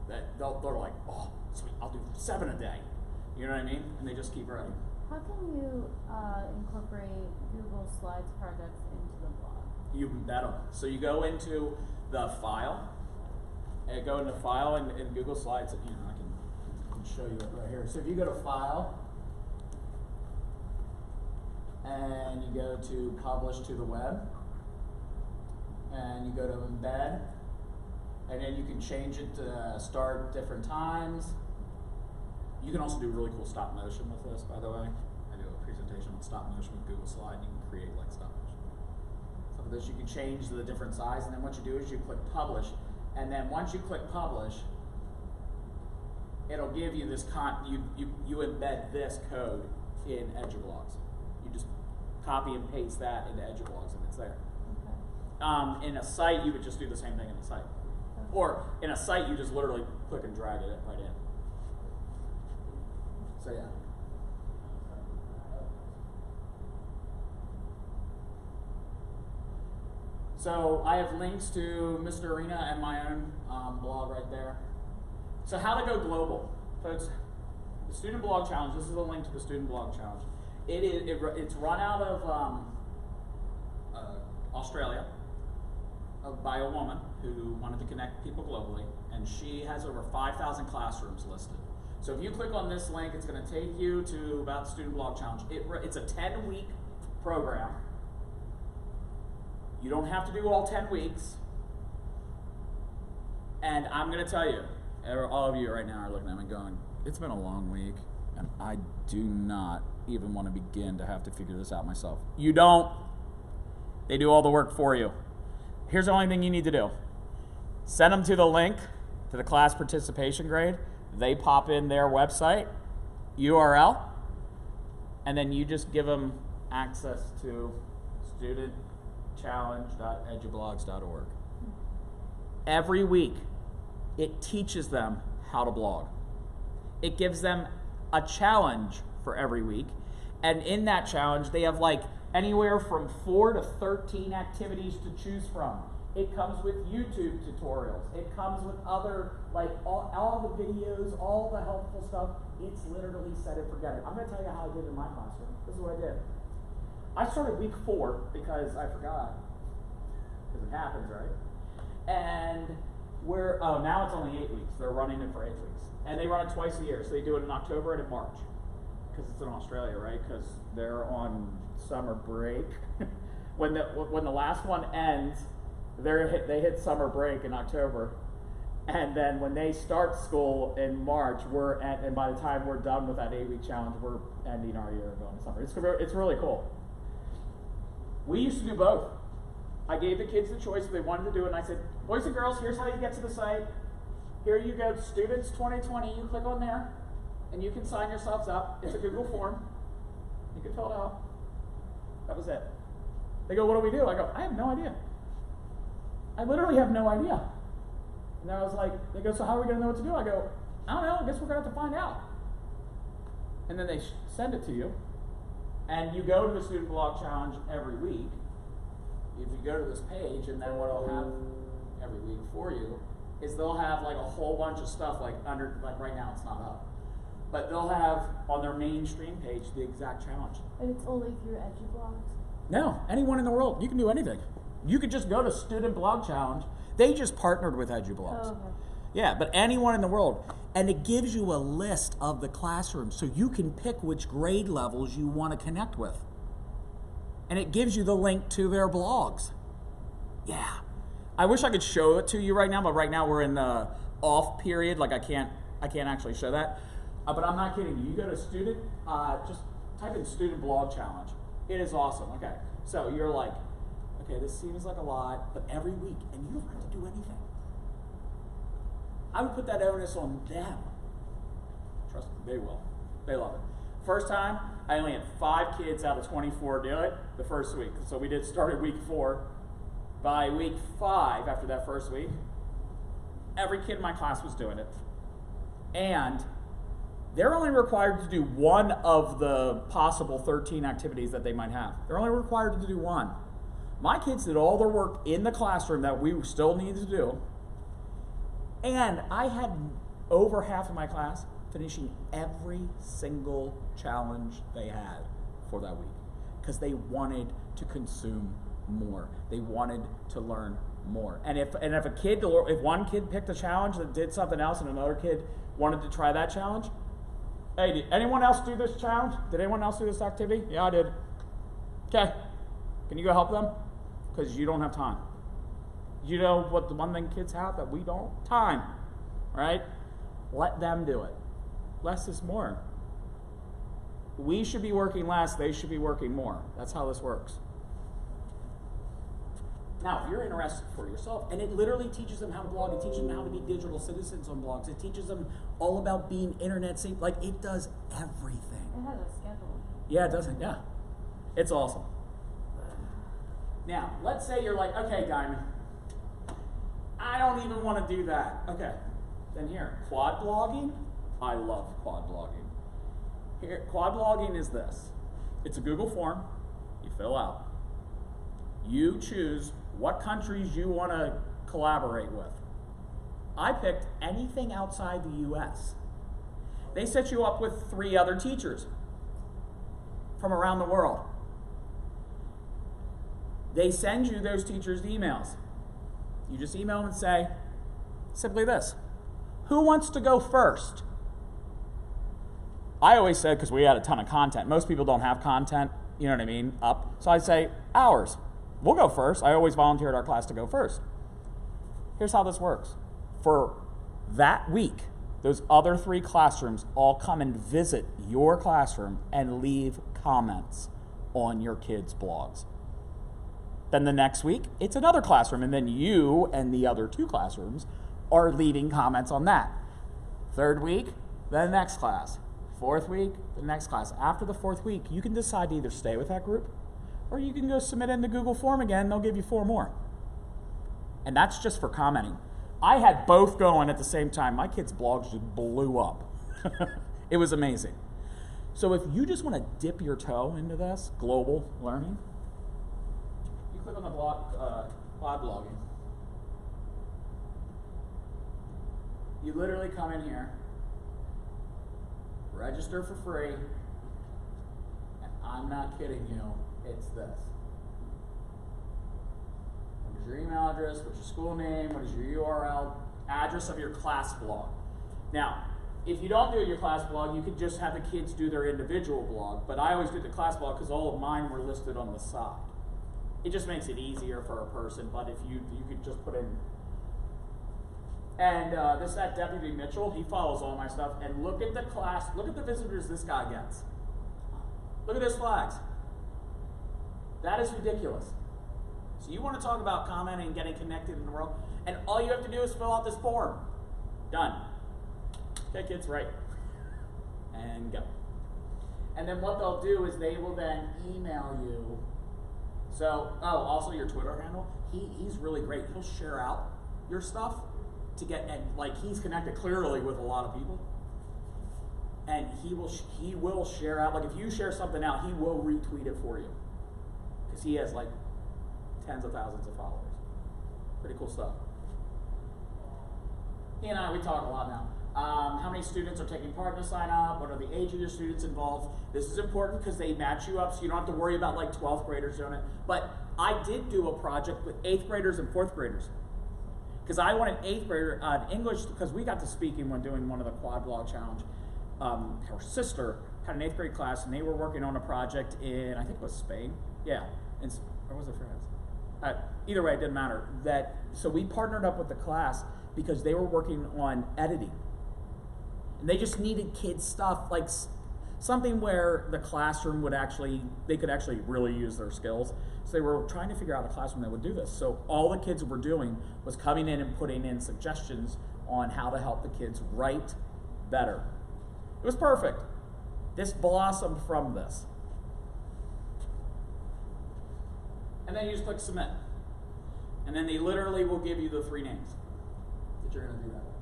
they're like, oh, sweet, I'll do 7 a day. You know what I mean? And they just keep writing. How can you incorporate Google Slides projects into the blog? You bet them. So you go into the file, and go into file in Google Slides. You know, I can show you it right here. So if you go to file, and you go to publish to the web, and you go to embed, and then you can change it to start different times. You can also do really cool stop motion with this, by the way. I do a presentation on stop motion with Google Slide, and you can create like stop motion. So for this, you can change the different size, and then what you do is you click publish, and then once you click publish, it'll give you this you embed this code in EduBlogs. You just copy and paste that into EduBlogs, and it's there. Okay. In a site, you would just do the same thing in a site. Okay. Or in a site, you just literally click and drag it right in. So yeah. So I have links to Mr. Arena and my own blog right there. So how to go global. Folks, the Student Blog Challenge, this is a link to the Student Blog Challenge. It's run out of Australia by a woman who wanted to connect people globally, and she has over 5,000 classrooms listed. So if you click on this link, it's going to take you to about the Student Blog Challenge. It's a 10-week program. You don't have to do all 10 weeks. And I'm going to tell you, all of you right now are looking at me going, it's been a long week, and I do not even want to begin to have to figure this out myself. You don't. They do all the work for you. Here's the only thing you need to do. Send them to the link to the class participation grade. They pop in their website URL, and then you just give them access to studentchallenge.edublogs.org. Every week, it teaches them how to blog. It gives them a challenge for every week, and in that challenge, they have like Anywhere from 4 to 13 activities to choose from. It comes with YouTube tutorials. It comes with other, like all the videos, all the helpful stuff. It's literally set it, forget it. I'm going to tell you how I did in my classroom. This is what I did. I started week 4 because I forgot. Because it happens, right? And now it's only 8 weeks. They're running it for 8 weeks. And they run it twice a year. So they do it in October and in March. Because it's in Australia, right? Because they're on summer break. when the last one ends, they hit summer break in October. And then when they start school in March, and by the time we're done with that 8-week challenge, we're ending our year and going to summer. It's really cool. We used to do both. I gave the kids the choice if they wanted to do it, and I said, boys and girls, here's how you get to the site. Here you go, Students 2020. You click on there, and you can sign yourselves up. It's a Google form. You can fill it out. That was it. They go, what do we do? I go, I have no idea. I literally have no idea. And I was like, they go, so how are we going to know what to do? I go, I don't know. I guess we're going to have to find out. And then they send it to you. And you go to the Student Blog Challenge every week. If you go to this page, and then what I'll have every week for you is they'll have like a whole bunch of stuff like right now it's not up. But they'll have on their mainstream page the exact challenge. And it's only through EduBlogs? No, anyone in the world. You can do anything. You could just go to Student Blog Challenge. They just partnered with EduBlogs. Oh, okay. Yeah, but anyone in the world. And it gives you a list of the classrooms so you can pick which grade levels you want to connect with. And it gives you the link to their blogs. Yeah. I wish I could show it to you right now, but right now we're in the off period. Like I can't actually show that. But I'm not kidding you. You go to student, just type in Student Blog Challenge. It is awesome. Okay. So you're like, okay, this seems like a lot, but every week, and you don't have to do anything. I would put that onus on them. Trust me, they will. They love it. First time, I only had 5 kids out of 24 do it the first week. So we started week 4. By week 5, after that first week, every kid in my class was doing it. And they're only required to do one of the possible 13 activities that they might have. They're only required to do one. My kids did all their work in the classroom that we still needed to do. And I had over half of my class finishing every single challenge they had for that week because they wanted to consume more. They wanted to learn more. And if one kid picked a challenge that did something else and another kid wanted to try that challenge, hey, did anyone else do this challenge? Did anyone else do this activity? Yeah, I did. Okay, can you go help them? Because you don't have time. You know what the one thing kids have that we don't? Time, right? Let them do it. Less is more. We should be working less, they should be working more. That's how this works. Now, if you're interested for yourself, and it literally teaches them how to blog, it teaches them how to be digital citizens on blogs, it teaches them all about being internet safe, like it does everything. It has a schedule. Yeah, it does, yeah. It's awesome. Now, let's say you're like, okay, Diamond, I don't even want to do that. Okay, then here, quad blogging. I love quad blogging. Here, quad blogging is this. It's a Google form you fill out. You choose what countries you want to collaborate with. I picked anything outside the US. They set you up with 3 other teachers from around the world. They send you those teachers' emails. You just email them and say simply this: who wants to go first? I always said, because we had a ton of content, most people don't have content, you know what I mean, up. So I say, ours. We'll go first. I always volunteered our class to go first. Here's how this works. For that week, those other 3 classrooms all come and visit your classroom and leave comments on your kids' blogs. Then the next week, it's another classroom, and then you and the other 2 classrooms are leaving comments on that. 3rd week, the next class. 4th week, the next class. After the 4th week, you can decide to either stay with that group, or you can go submit in the Google form again, they'll give you 4 more. And that's just for commenting. I had both going at the same time. My kids' blogs just blew up. It was amazing. So if you just want to dip your toe into this global learning, you click on the quad blogging. You literally come in here, register for free, and I'm not kidding you, it's this. What is your email address? What's your school name? What is your URL? Address of your class blog. Now, if you don't do your class blog, you could just have the kids do their individual blog, but I always do the class blog because all of mine were listed on the side. It just makes it easier for a person, but if you could just put in. And that Deputy Mitchell, he follows all my stuff, and look at the class, look at the visitors this guy gets. Look at his flags. That is ridiculous. So you want to talk about commenting and getting connected in the world, and all you have to do is fill out this form. Done. Okay, kids, right. And go. And then what they'll do is they will then email you. So, also your Twitter handle, he's really great. He'll share out your stuff to get, and like he's connected clearly with a lot of people. And he will share out, like if you share something out, he will retweet it for you. Because he has like tens of thousands of followers. Pretty cool stuff. He and I, we talk a lot now. How many students are taking part in the sign up? What are the age of your students involved? This is important because they match you up so you don't have to worry about like 12th graders doing it. But I did do a project with 8th graders and 4th graders. Because I wanted 8th grader, English, because we got to speaking when doing one of the quad blog challenge. Her sister had an 8th grade class and they were working on a project in, I think it was Spain. Yeah, or was it France? Either way, it didn't matter. So we partnered up with the class because they were working on editing. And they just needed kids stuff, like something where the classroom would they could actually really use their skills. So they were trying to figure out a classroom that would do this. So all the kids were doing was coming in and putting in suggestions on how to help the kids write better. It was perfect. This blossomed from this. And then you just click submit. And then they literally will give you the 3 names that you're going to do that with.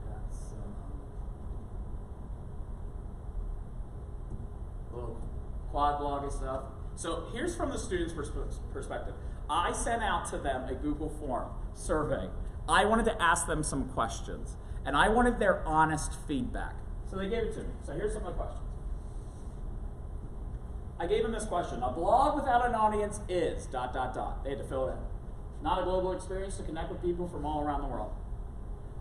That's little quad blogging stuff. So here's from the student's perspective. I sent out to them a Google form survey. I wanted to ask them some questions, and I wanted their honest feedback. So they gave it to me. So here's some of the questions. I gave them this question. A blog without an audience is ... They had to fill it in. Not a global experience to connect with people from all around the world.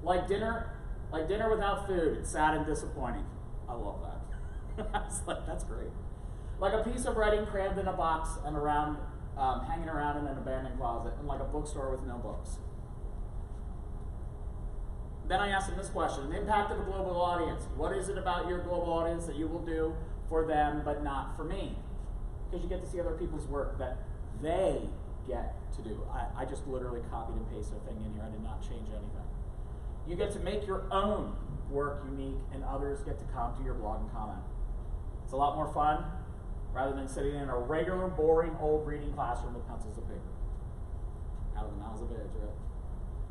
Like dinner without food. It's sad and disappointing. I love that. I was like, that's great. Like a piece of writing crammed in a box and hanging around in an abandoned closet, and like a bookstore with no books. Then I asked them this question: the impact of a global audience. What is it about your global audience that you will do for them but not for me? Because you get to see other people's work that they get to do. I just literally copied and pasted a thing in here. I did not change anything. You get to make your own work unique, and others get to come to your blog and comment. It's a lot more fun rather than sitting in a regular, boring, old reading classroom with pencils and paper. Out of the mouths of babes, right?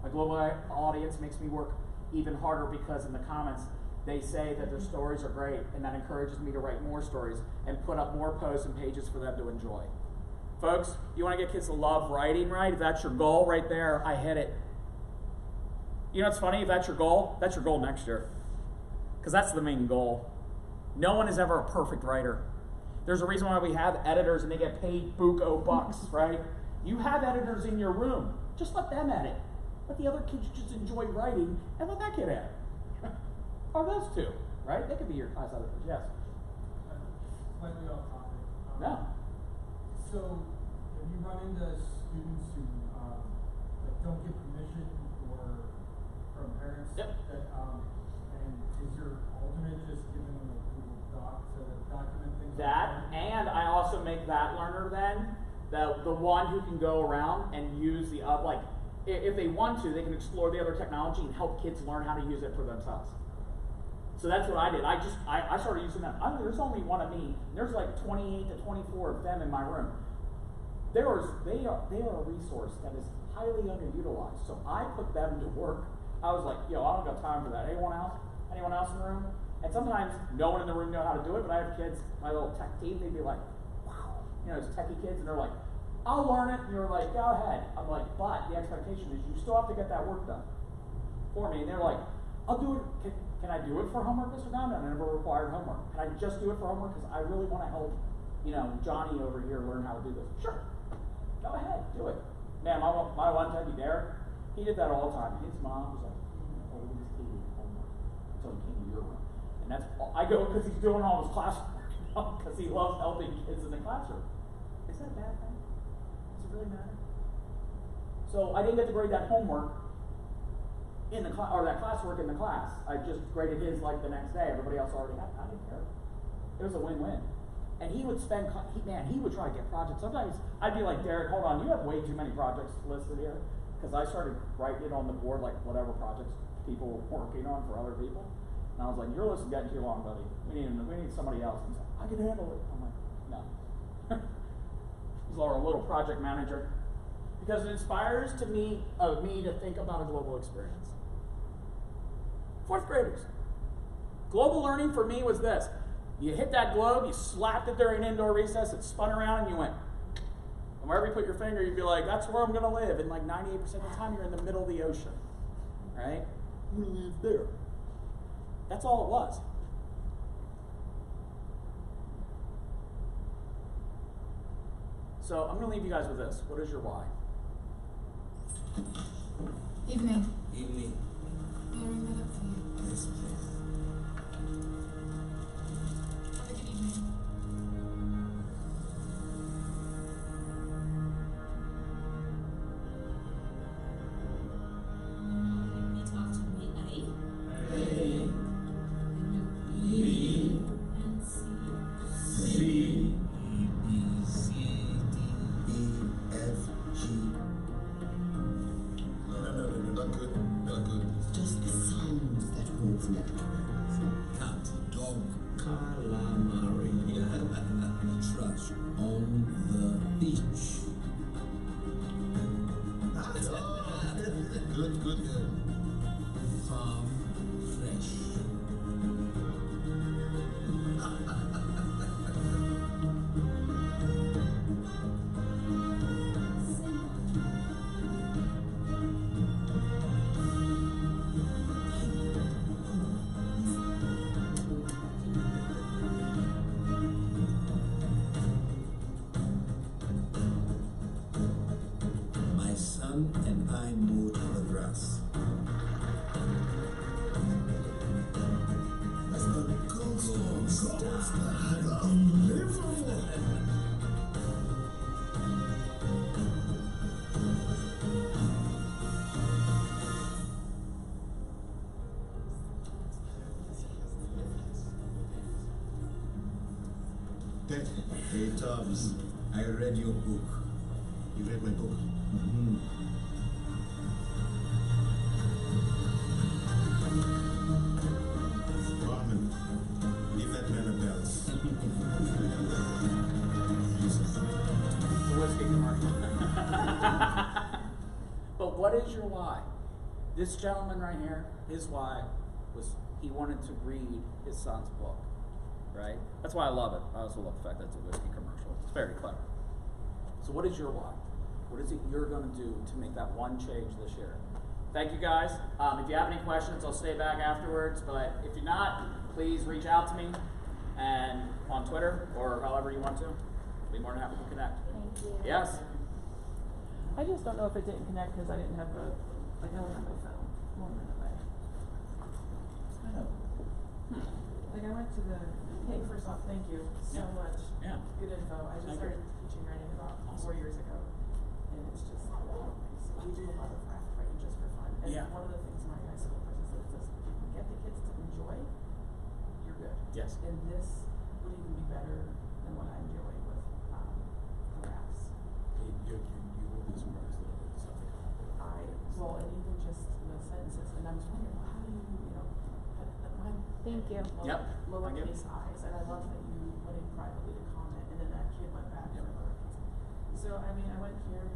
My global audience makes me work even harder because in the comments, they say that their stories are great, and that encourages me to write more stories and put up more posts and pages for them to enjoy. Folks, you want to get kids to love writing, right? If that's your goal right there, I hit it. You know what's funny? If that's your goal next year. Because that's the main goal. No one is ever a perfect writer. There's a reason why we have editors and they get paid buco bucks, right? You have editors in your room. Just let them edit. Let the other kids just enjoy writing and let that kid edit. Or those two, right? They could be your class editors, yes. Slightly off topic. No. So, have you run into students who that don't get permission from parents? Yep. And is your alternate just giving them a Google Doc to document things? That, and I also make that learner then the one who can go around and use the if they want to, they can explore the other technology and help kids learn how to use it for themselves. So that's what I did. I started using them. There's only one of me. There's like 28 to 24 of them in my room. They are a resource that is highly underutilized. So I put them to work. I was like, yo, I don't got time for that. Anyone else? Anyone else in the room? And sometimes no one in the room know how to do it, but I have kids, my little tech team, they'd be like, wow, you know, those techie kids, and they're like, I'll learn it, and you're like, go ahead. I'm like, but the expectation is you still have to get that work done for me. And they're like, I'll do it, can I do it for homework, Mr. Diamond? I never required homework. Can I just do it for homework? Because I really want to help, you know, Johnny over here learn how to do this. Sure, go ahead, do it. Man, my one techie, Derek, he did that all the time. His mom was like, always hated homework until he came to your room. And that's, I go because he's doing all his classwork, because he loves helping kids in the classroom. Is that a bad thing? Does it really matter? So I didn't get to grade that homework in the class, or that classwork in the class. I just graded his like the next day. Everybody else already had it. I didn't care. It was a win-win. And he would spend, he would try to get projects. Sometimes I'd be like, Derek, hold on, you have way too many projects listed here. Because I started writing it on the board, like whatever projects people were working on for other people. And I was like, your list is getting too long, buddy. We need somebody else. And he's like, I can handle it. I'm like, no. He's our little project manager. Because it inspires me to think about a global experience. Fourth graders. Global learning for me was this. You hit that globe, you slapped it during indoor recess, it spun around, and you went. And wherever you put your finger, you'd be like, that's where I'm going to live. And like 98% of the time, you're in the middle of the ocean. Right? I'm going to live there. That's all it was. So I'm going to leave you guys with this. What is your why? Evening. Evening. May I ring that up for you? Yes, please. Have a good evening. Repeat after me. A. A. B. And C. C. E, B, C, D, E, F, G. No, not good. Not good. Just the sounds that holds me. Cat, dog, calamari. Trash on the beach. Good, good, good. Farm fresh. My son and I mowed the grass. That's the gold star. Unbelievable. Dad, hey Tubbs, I read your book. You read my book? Mm-hmm. Barman, give that man a belt. Whiskey commercial. But what is your why? This gentleman right here, his why was he wanted to read his son's book, right? That's why I love it. I also love the fact that it's a whiskey commercial. It's very clever. So what is your why? What is it you're going to do to make that one change this year? Thank you guys. If you have any questions, I'll stay back afterwards. But if you're not, please reach out to me and on Twitter or however you want to. I'll be more than happy to connect. Thank you. Yes? I just don't know if it didn't connect because I didn't have the, like, I don't have my phone. 1 minute away. I don't. Like, I went to the, hey, first off, thank you so much. Yeah. Good info. I just Thank started you. teaching writing about 4 years ago. And it's just, we do a lot of raft writing just for fun. And Yeah. one of the things my high school person said is if you get the kids to enjoy, you're good. Yes. And this would even be better than what I'm doing with the rafts. You will be surprised at the stuff that comes up. Well, and even just the sentences, and I was wondering, well, how do you know, Thank you. Yep. Lowercase i's, and I love that you went in privately to comment, and then that kid went back for lowercase. So, I mean, I went here,